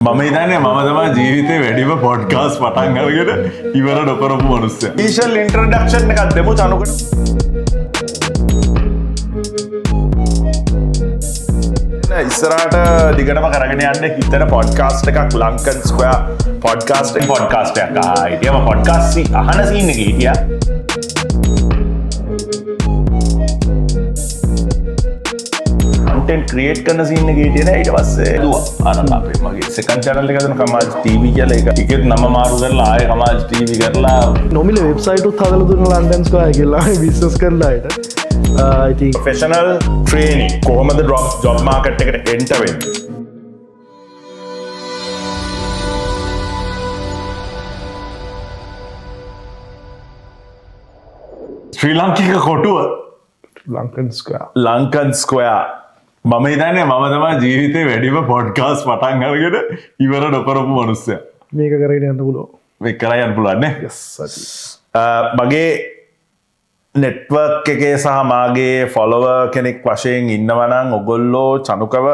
මම හිතන්නේ මම තමයි ජීවිතේ වැඩිම පොඩ්කාස්ට් පටන් අරගෙන ඉවර නොකරපු මිනිස්සයා. ඉනිෂියල් ඉන්ට්‍රොඩක්ෂන් එකක් දෙමු චනුකට. ඉස්සරහට දිගටම කරගෙන යන්න හිතන පොඩ්කාස්ට් එකක් ලංකන් ස්ක්වයර් පොඩ්කාස්ට් එකක් හිටියම පොඩ්කාස්ට් අහන සීන් එකේ හිටියා. ක්‍රියේට් කරන සීන් එකේ හිටියේ ඊට පස්සේ දුවා අර අපේ මගේ සෙකන්ඩ් channel එක හදන කමාජ් ටීවී කියලා එකෙත් නම මාරු කරලා ආයෙ කමාජ් ටීවී කරලා නොමිල වෙබ්සයිට් උත් හදලා දුන්නා ලන්ඩන් ස්ක්වයර් කියලා බිස්නස් කරලා ඊට ඉතින් ප්‍රොෆෙෂනල් ට්‍රේනින් කොහොමද ජොබ් මාකට් එකට එන්ටර් වෙන්නේ ශ්‍රී ලාංකික කොටුව ලංකන් ස්ක්වයර් මම හිතන්නේ මම තමයි ජීවිතේ වැඩිම පොඩ්කාස්ට් පටන් අරගෙන ඉවර නොකරපු මිනිස්සයා. මේක කරගෙන යන්න පුළුවන්. මේක කරලා යන්න පුළුවන් නේ. yes මගේ නෙට්වර්ක් එකේ සහ මාගේ ෆොලෝවර් කෙනෙක් වශයෙන් ඉන්නවා නම් ඔයගොල්ලෝ චනුකව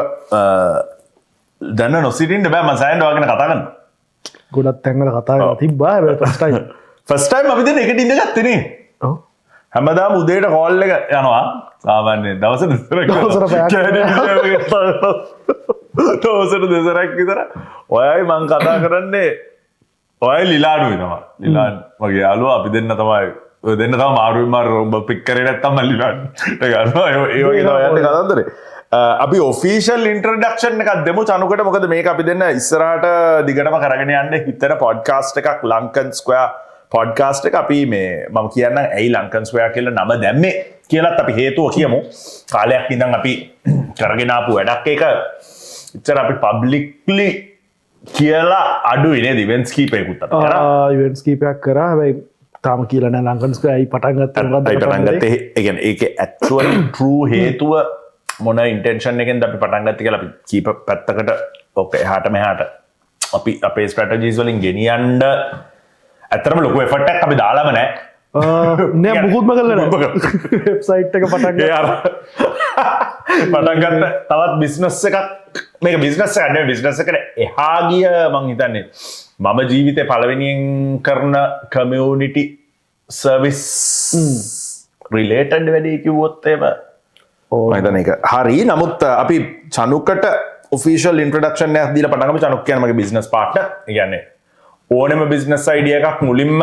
දැන නොසිටින්න බෑ මම සයන්ඩ් ඔයාගෙන කතා කරනවා. ගොඩක් තැන්වල කතා කරලා තිබ්බා හැබැයි ෆස්ට් ටයිම් අපි දෙන්න එකට ඉඳගත්තේ නේ. ඔව්. හැමදාම උදේට කෝල් එක යනවා සාමාන්‍යයෙන් දවසට දෙසරක් විතර ඔයයි මං කතා කරන්නේ ඔයයි ලිලාඩු වෙනවා ලිලාන් මගේ යාළුවා අපි දෙන්න තමයි ඔය දෙන්න තමයි මාරුවෙන් මාරු ඔබ පික් කරේ නැත්තම් මම ලිලාඩ් ගන්නවා ඒ වගේ තමයි යන්නේ කතන්දරේ අපි ඔෆිෂියල් ඉන්ට්‍රොඩක්ෂන් එකක් දෙමු චනුකට මොකද මේක අපි දෙන්න ඉස්සරහට දිගටම කරගෙන යන්න හිතන පොඩ්කාස්ට් එකක් ලංකන් ස්ක්වයර් පොඩ්කාස්ට් එක අපි මේ මම කියන්න ඇයි ලංකන් ස්ක්වයර් කියලා නම දැම්මේ කියලාත් අපි හේතුව කියමු. කාලයක් ඉඳන් අපි කරගෙන ආපු වැඩක් එක ඉතින් අපි පබ්ලික්ලි කියලා අඩුයි නේද ඉවෙන්ට්ස් කීපයකට අපි කරා. ඉවෙන්ට්ස් කීපයක් කරා හැබැයි තාම කියලා නෑ ලංකන් ස්ක්වයර් ඇයි පටන් ගත්තේ මොකද්ද පටන් ගත්තේ ඒ කියන්නේ ඒකේ ඇක්චුවල් ට්‍රූ හේතුව මොන ඉන්ටෙන්ෂන් එකෙන්ද අපි පටන් ගත්තේ කියලා අපි කීප පැත්තකට ඔක එහාට මෙහාට අපි අපේ ස්ට්‍රැටජිස් වලින් ගෙනියන්න ඇතරම ලොකු එෆර්ට් එකක් අපි දාලාම නැහැ. නෑ මුකුත්ම කරලා නැහැ. වෙබ්සයිට් එක පටන් ගත්ත තවත් බිස්නස් එකක් මේක බිස්නස් එකක් නෙවෙයි බිස්නස් එකට එහා ගිය මං හිතන්නේ මම ජීවිතේ පළවෙනියෙන් කරන කමියුනිටි සර්විස් රිලේටඩ් වැඩි කිව්වොත් එහෙම මම හිතන්නේ ඒක හරි. නමුත් අපි චනුකට ඔෆිෂියල් ඉන්ට්‍රොඩක්ෂන් එකක් දීලා පටන් ගමු. චනුක් කියන්නේ මගේ බිස්නස් පාර්ට්නර්. ඒ කියන්නේ ඕනෙම බිස්නස් අයිඩියා එකක් මුලින්ම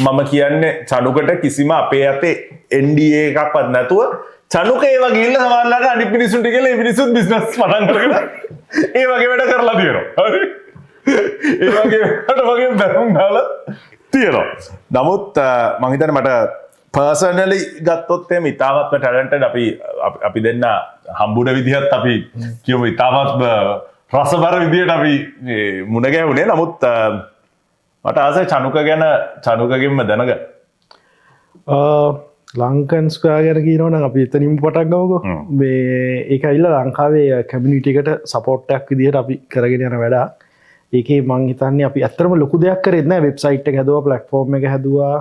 මම කියන්නේ චනුකට කිසිම අපේ අතේ NDA එකක්වත් නැතුව චනුක ඒවා ගිහිල්ලා සමහරලාට අනිත් මිනිස්සුන්ට කියලා ඒ මිනිස්සුත් බිස්නස් පටන් කරගෙන ඒ වගේ වැඩ කරලා තියෙනවා. හරි. ඒ වගේ වැඩ වගේ බැලුම් දාලා තියෙනවා. නමුත් මම හිතන්නේ මට පර්සනලි ගත්තොත් එහෙම ඉතාමත්ම ටැලන්ටඩ් අපි දෙන්න හම්බුන විදිහත් අපි කියමු ඉතාමත්ම රසබර විදියට අපි මුණ ගැහුනේ. නමුත් මට ආසයි චනුක ගැන චනුකගෙන්ම දැනගන්න. ලංකන් ස්ක්වයර් ගැන කියනවා නම් අපි එතනින්ම පටන් ගමුකෝ. මේ ඒක ඇවිල්ලා ලංකාවේ කමියුනිටි එකට සපෝට් එකක් විදියට අපි කරගෙන යන වැඩක්. ඒකේ මං හිතන්නේ අපි ඇත්තටම ලොකු දෙයක් කරේ නැහැ. වෙබ්සයිට් එක හැදුවා, ප්ලැට්ෆෝම් එක හැදුවා.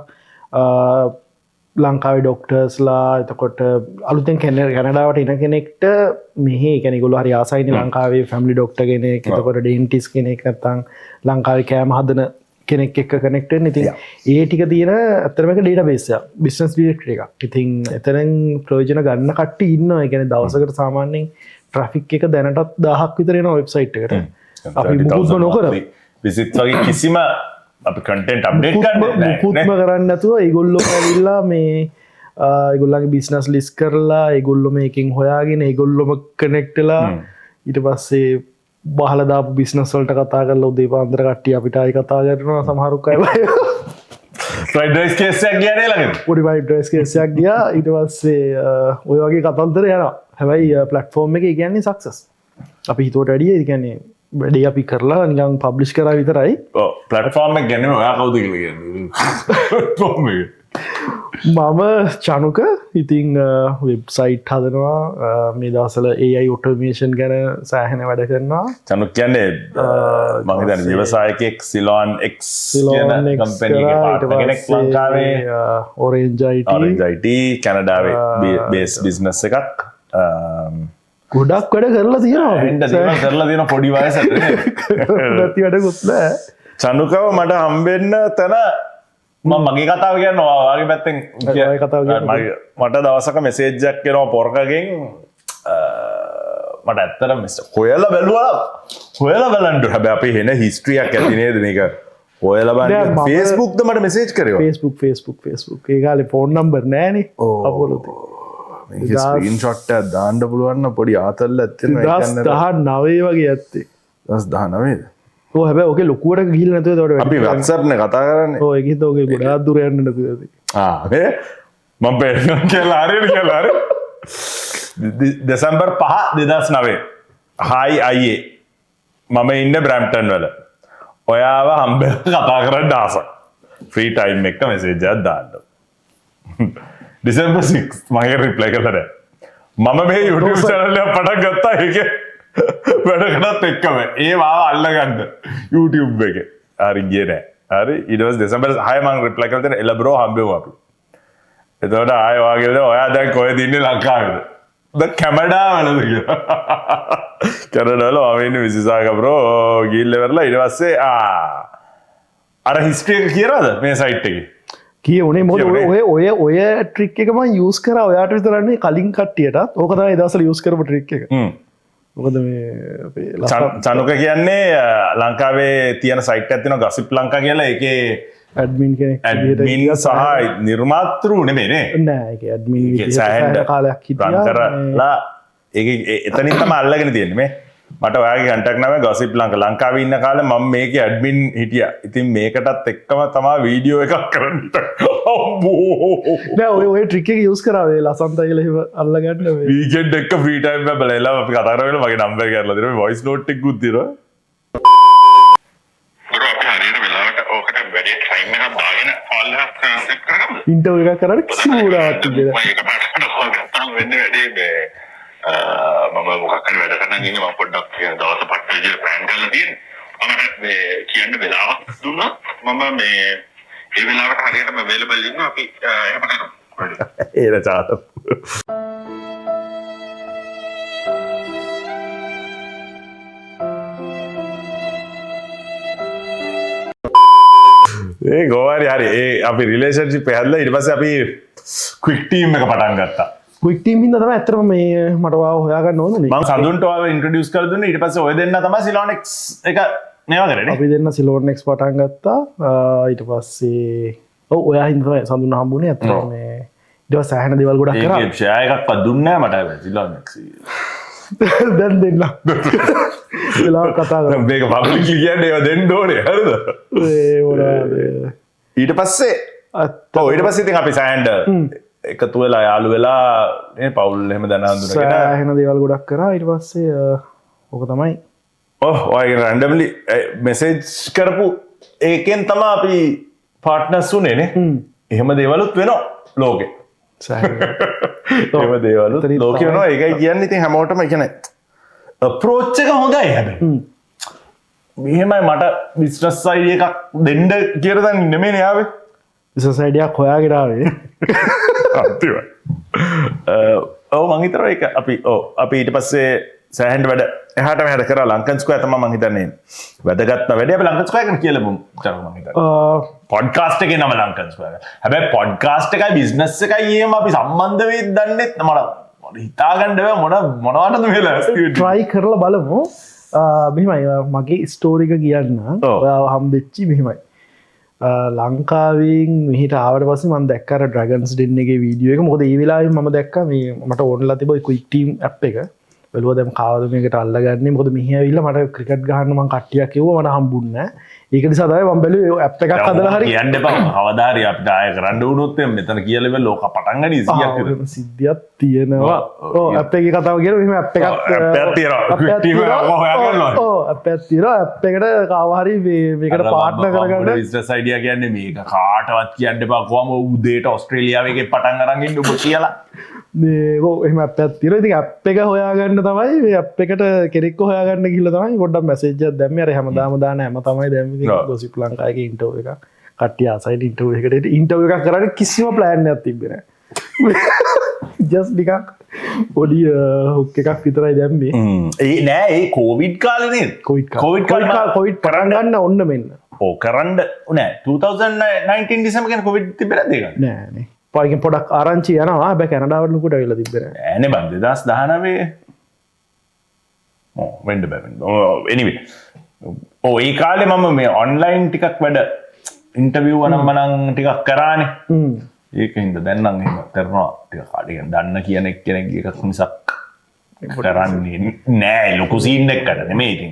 ලංකාවේ ඩොක්ටර්ස්ලා එතකොට අලුතෙන් කැනඩාවට එන කෙනෙක්ට මෙහි ඒ කියන්නේ ඒගොල්ලෝ හරි ආසයිනේ ලංකාවේ ෆැමිලි ඩොක්ටර් කෙනෙක් එතකොට ඩෙන්ටිස් කෙනෙක් නැත්නම් ලංකාවේ කෑම හදන කෙනෙක් එක්ක කනෙක්ට් වෙන්න. ඉතින් ඒ ටික තියෙන අතරම එක ඩේටාබේස් එකක් බිස්නස් ඩිරෙක්ටරි එකක්. ඉතින් එතනින් ප්‍රයෝජන ගන්න කට්ටිය ඉන්නවා. ඒ කියන්නේ දවසකට සාමාන්‍යයෙන් ට්‍රැෆික් එක දැනටත් 1000ක් විතර එනවා වෙබ්සයිට් එකට. අපි මුකුත්ම නොකර විසිට් වගේ කිසිම අපි කන්ටෙන්ට් අප්ඩේට් කරන්නේ මුකුත්ම කරන්නේ නැතුව ඒගොල්ලෝ ඇවිල්ලා මේ ඒගොල්ලන්ගේ බිස්නස් ලිස්ට් කරලා ඒගොල්ලෝ මේකෙන් හොයාගෙන ඒගොල්ලොම කනෙක්ට් වෙලා ඊට පස්සේ බහලා දාපු බිස්නස් වලට කතා කරලා උදේ පාන්දර කට්ටිය අපිට ආයි කතා කරනවා. සමහරුක් අය ෆ්‍රයිඩ් රයිස් කේස් එකක් ගියා නේ ළඟදී. පොඩි ෆ්‍රයිඩ් රයිස් කේස් එකක් ගියා. ඊට පස්සේ ඔය වගේ කතන්දර යනවා. හැබැයි ප්ලැට්ෆෝම් එකේ කියන්නේ සක්සස්. අපි හිතුවට වැඩිය ඒ කියන්නේ වැඩේ අපි කරලා නිකන් පබ්ලිෂ් කරා විතරයි. ඔව් ප්ලැට්ෆෝම් එක ගැන ඔයා කවුද කියලා කියන්නේ. ප්ලැට්ෆෝම් එක. මම චනුක ඉතින් වෙබ්සයිට් හදනවා මේ දවස්වල AI ඔටෝමේෂන් ගැන සෑහෙන වැඩ කරනවා. චනුක් කියන්නේ මම හිතන්නේ ව්‍යවසායකෙක් සිලොන් X කියන කම්පැනි එකේ පාර්ට්නර් කෙනෙක් ලංකාවේ Orange IT කැනඩාවේ බේස් බිස්නස් එකක් ගොඩක් වැඩ කරලා තියෙනවා කරලා තියෙන පොඩි වයසට නැති වැඩකුත් නෑ චනුකව මට හම්බෙන්න තැන මගේ කතාව කියන්න වාගේ පැත්තෙන් ඔය කතාව කියන්න. මට දවසක මෙසේජ්ජක් කෙනවා පොරකගෙන් මට ඇත්තර මිස් හොයල හොයල බලන්ඩ හැබැ අපි හෙන හිස්ට්‍රියක් ඇතිනේද මේක හොයල බන්න ෆේස්බුක්ද මට මෙසේජ් කර ෆස්බුක් ඒකාල ෆෝන් නම්බර් නෑන අපොලති ෂොට්ට දාණ්ඩ පුළුවන්න පොඩි ආතල්ල ඇත්ත දහ නවේ වගේ ඇත්තේ දස් දානවේද හැබ ඕක ලොකුවට ගිල් නැතුව තොට අපි වක්සරන කතා කරන්න ඒකි තෝක ගොඩා දුරයන්න නැතුව ඇති මම පෙ කියලාරයට කියලාර දෙසැම්බර් 5 2009 හයි අයියේ මම ඉන්න බ්‍රැම්ටන් වල ඔයාව හම්බ කතා කරන්න දාස ෆ්‍රී ටයිම් එක මෙසේජ්ජත් දාන්න ඩිසෙම්බර් 6 මගේ රිප්ලයි කළට මම මේ YouTube channel එක පටන් ගත්තා ඒක වැඩකටත් එක්කම ඒවා අල්ලගන්න YouTube එක හරි ගියේ නෑ හරි ඊට පස්සේ දෙසැම්බර් 6 මම රිප්ලයි කරලා තියෙන එල බ්‍රෝ හම්බෙමු අපි එතකොට ආයෙ වාගේද ඔයා දැන් කොහෙද ඉන්නේ ලංකාවේද ද කැනඩා වලද කියලා කැනඩා වල මම ඉන්නේ විසිසාග බ්‍රෝ ගිහිල්ලා ඉවරලා ඊට පස්සේ අර හිස්ටරි එක කියනවාද මේ සයිට් එකේ කිය උනේ මොද ඔය ට්‍රික් එක මම යූස් කරා ඔයාට විතරන්නේ කලින් කට්ටියටත් ඕක තමයි ඒ දවස්වල යූස් කරපු ට්‍රික් එක මොකද මේ චනුක කියන්නේ ලංකාවේ තියෙන සයිට් එකක් තියෙනවා ගොසිප් ලංකා කියලා ඒකේ ඇඩ්මින් කෙනෙක් ඇඩ්මින් සහ නිර්මාතෘ නෙමෙයිනේ නෑ ඒක ඇඩ්මින් සෑහෙන කාලයක් හිටියා කරලා ඒක එතනින් තමයි අල්ලගෙන තියෙන්නේ මේ මට ඔයාගේ කන්ටැක්ට් නම ගොසිප් ලංකාවේ ඉන්න කාලේ මම මේකේ ඇඩ්මින් හිටියා. ඉතින් මේකටත් එක්කම තමයි වීඩියෝ එකක් කරන්න. අම්මෝ. නෑ ඔය ට්‍රික් එක යූස් කරා වේ ලසන්ත කියලා එහෙම අල්ලගන්න වේ. වීකෙන්ඩ් එක ෆ්‍රී ටයිම් එක බලලා අපි කතා කරගෙන මගේ නම්බර් එක කරලා දෙනවා. වොයිස් නෝට් එකකුත් දෙනවා. ඉන්ටර්විව් එකක් කරලා කිසිම මම මොකක් හරි වැඩ කරන්න ඉන්නේ මම පොඩ්ඩක් දවස් පහක් විදිහට ප්ලෑන් කරලා තියෙනවා. මම මේ කියන්න වෙලාවක් දුන්නා. මම මේ ඒ වෙලාවට හරියටම අවైలබල් ඉන්නවා. අපි එහෙම කරමු. ඒන චාත. ඒ ගෝවාරි හරි ඒ අපි රිලේෂන්ෂිප් එක හැදලා ඊට පස්සේ අපි ක්වික් ටීම් එක පටන් ගත්තා. ක්වික් ටීම් ඉඳන් තමයි ඇත්තටම මේ මට ඔයාව හොයාගන්න ඕනේ. මම සඳුන්ට ඔයාව ඉන්ට්‍රොඩියුස් කරලා දුන්නා. ඊට පස්සේ ඔය දෙන්න තමයි සිලෝනෙක්ස් එක මේවා කරේ. අපි දෙන්න සිලෝනෙක්ස් පටන් ගත්තා. ඊට පස්සේ ඔව් ඔයා හින්දා තමයි සඳුන් හම්බුනේ ඇත්තටම මේ ඊට පස්සේ සෑහෙන දේවල් ගොඩක් කරා. ඒක ෂෙයා එකක්වත් දුන්නේ නැහැ මට සිලෝනෙක්ස්. දැන් දෙන්න. වෙලාව කතා කරමු. මේක පබ්ලික්ලි කියන්නේ ඒවා දෙන්න ඕනේ. හරිද? ඒ මොනවාද? ඊට පස්සේ ඔව් ඊට පස්සේ ඉතින් අපි සෑන්ඩ් එකතු වෙලා යාළු වෙලා මේ පවුල් එහෙම දැන හඳුනගෙන සෑහෙන දේවල් ගොඩක් කරා. ඊට පස්සේ ඕක තමයි ඔය රැන්ඩම්ලි මෙසේජ් කරපු ඒකෙන් තමයි අපි පාර්ට්නර්ස් උනේ නේ. එහෙම දේවලුත් වෙනවා ලෝකේ. එහෙම දේවලුත් ලෝකේ වෙනවා. ඒකයි කියන්නේ ඉතින් හැමෝටම ඒ කියන්නේ අප්‍රෝච් එක හොඳයි හැබැයි. මෙහෙමයි මට බිස්නස් අයිඩියා එකක් දෙන්න කියලා දැන් නෙමෙයිනේ ආවේ. බිස්නස් අයිඩියාවක් හොයාගෙන ආවේ. අන්තිමයි. ඔව් මං හිතනවා ඒක අපි ඊට පස්සේ සෑහෙන වැඩ එහාට මෙහාට කරා ලංකන් ස්ක්වයර් තමයි මං හිතන්නේ වැදගත්ම වැඩේ අපි ලංකන් ස්ක්වයර් ගැන කියලා මම හිතන්නේ පොඩ්කාස්ට් එකේ නම ලංකන් ස්ක්වයර් හැබැයි පොඩ්කාස්ට් එකයි බිස්නස් එකයි එහෙම අපි සම්බන්ධ වෙයිද දන්නේ මට හිතාගන්න බෑ මොනවටද මේ ලෑස්ති try කරලා බලමු මෙහෙමයි මගේ ස්ටෝරි එක කියන්න ඔයාව හම්බෙච්චි මෙහෙමයි ලංකාවෙන් මෙහිට ආවට පස්සේ මම දැක්කා අර ඩ්‍රැගන්ස් ඩෙන් එකේ වීඩියෝ එක මොකද ඒ වෙලාවේ මම දැක්කා මේ මට ඕනලා තිබ්බ ක්වික් ටීම් ඇප් එක බැලුවා දැන් කාවද මේකට අල්ලගන්නේ මොකද මෙහි ඇවිල්ලා මට ක්‍රිකට් ගහන්න මම කට්ටියක් කිව්වා මට හම්බුන්නේ නැහැ ඒක නිසා තමයි මම බැලුවේ ඇප් එකක් හදලා හරි කියන්න එපා කවදා හරි අපිට ආය කරන්න වුණොත් මෙතන කියලා ඉතින් ලෝක පටන් ගනි 100ක් විතර සිද්ධියක් තියෙනවා ඔව් ඇප් එකේ කතාව කියනවා මෙහෙම ඇප් එකක් තියෙනවා ක්වික් ටීම් එක හොයාගන්නවා ඔව් ඇප් එකක් තියෙනවා ඇප් එකට කාව හරි මේකට පාර්ට්නර් කරගන්න බිස්නස් අයිඩියා කියන්නේ මේක කාටවත් කියන්න එපා කොහම උදේට ඕස්ට්‍රේලියාවේ එකේ පටන් අරන් ඉන්න ඔබ කියලා මේ එහෙම ඇප් එකක් තියෙනවා ඉතින් ඇප් එක හොයාගන්න තමයි මේ ඇප් එකට කෙනෙක්ව හොයාගන්න ගිහලා තමයි පොඩ්ඩක් මැසේජ් එකක් දැම්මේ අර හැමදාම දාන හැම තමයි දැම්මේ ඉතින් ගොසිප් ලංකාවේ ඉන්ටර්විව් එකක් කට්ටිය ආසයිට ඉන්ටර්විව් එකකට ඉන්ටර්විව් එකක් කරන්න කිසිම ප්ලෑන් එකක් තිබ්බේ නැහැ just නිකන් පොඩි හුක් එකක් විතරයි දැම්මේ ඒ නෑ ඒ කෝවිඩ් කාලනේ කොයිට් කරගන්න ඔන්න මෙන්න ඕ කරන්න නෑ 2019 ඩිසම්බර් කොවිඩ් තිබෙලා දෙක නෑනේ පයිගෙන් පොඩක් ආරංචි යනවා බැ කැනඩාවලකුට වෙල තිබෙන ඇන බන්ධ දස් 19 වෙන්ඩ බැ එනිවේ ඕ ඒ කාලෙ මම මේ ඔන්ලයින් ටිකක් වැඩ ඉන්ටවිය් අනම් මනං ටිකක් කරානේ ඒක හිද දැන්නම් එම කරනවා ටික කාඩිගෙන් දන්න කියනෙක් කෙනෙක් එකක් මිසක් කරන්නේ නෑ ලොකු සීන්න එක්කට නෙමේ ඉතින්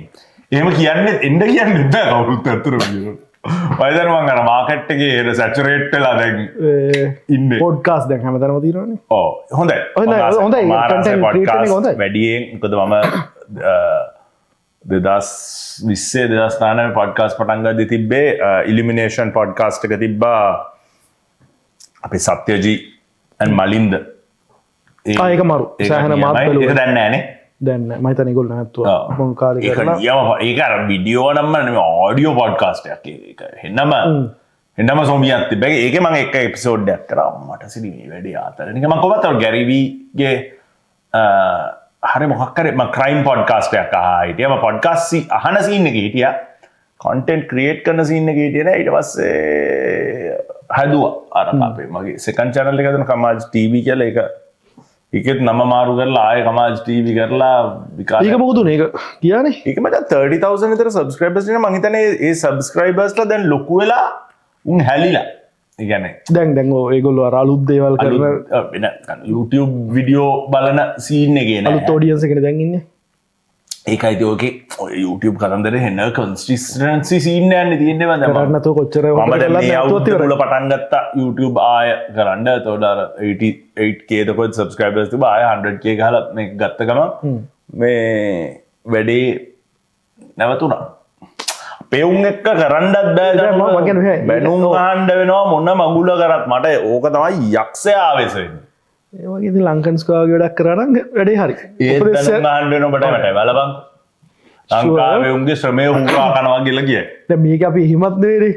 එහෙම කියන්න එන්න කියන්න කවුරුත් ඇතුර වයිදරුවන් අර මාකට්ටගේ හෙට සැචරේට්ටලා දැන් ඉන්න පොඩ්කාස් දැන් හැමතනම තිරන්නේ ඕ හොඳයි හොඳයි වැඩියෙන් මොකද මම දෙදස් විස්සේ දෙදස්ථාන පොඩ්කාස් පටන්ගද තිබ්බේ ඉලිමිනේෂන් පොඩ්කාස්ට් එක තිබ්බා අපි සත්‍යජී ඇන් මලින්ද ඒක මරු සෑහන මාත් දැන්න ෑනේ දැන්න මහිතන ගොල් නැත්තුව කාල ඒක විඩියෝ නම්ම ආඩියෝ පොඩ්කාස්ටයක් හෙන්නම එන්නම සෝමියත් තිබැ ඒක මං එක එපිසෝඩ්ඩයක් කර මට සිරි වැඩි ආතරනික ම කොබතව ගැරිවීගේ හරි මොහක්කරම ක්‍රයිම් පොඩ්කාස්ටයක් හිටියම පොඩ්කාස්සි අහන සින්න එක හිටිය කොන්ටෙන්ට් ක්‍රියේට් කරන සින්න එක හිටියන ඉට පස්සේ හැදුව අරපේ මගේ සෙකන් චැනල් එකතුන කමාජ් ටීවි කියල එක එකත් නම මාරු කරලා ආය කමාජ් ටීවි කරලා විකාක මොකුතුන එක කියන්නේ එකමට 30,000 තර සබස්ක්‍රයිබර්ස් මහිතන ඒ සබස්ක්‍රයිබර්ස්ල දැන් ලොකු වෙලා උන් හැලිලා ඉගැන දැන් දැන්ෝ ඒගොල්ල අරලුත් දේවල් කරන YouTube විඩියෝ බලන සීන්න ගෙන තෝඩියන්ස කෙන දැන්ගන්න ඒකයිතෝක YouTube කතන්දර හෙන්න කොන්ස්ටිස්ටන්සි සිීන්න යන්න තියන්නේ නතු කොච්චර ල පටන්ගත්තා YouTube ආය කරන්න තෝඩර 88කේතකොත් සබස්ක්‍රයිබර්ස් ආය 100k හල ගත්තකම මේ වැඩේ නැවතුනා පෙවුම් එක්ක කරන්නත් බෑ බැනුම් ආණ්ඩ වෙනවා මොන්න මගුල කරත් මට ඕක තමයි යක්ෂය ආවෙසෙන් ඒවගේ ලංකන්ස්කා ගඩක් කරන්න වැඩේ හරි ආණ්ඩනොට මට බලබං ලංකාවුන්ගේ ශ්‍රමය හුවා කනවා කියල කිය මේක අපි හිමත් නේරේ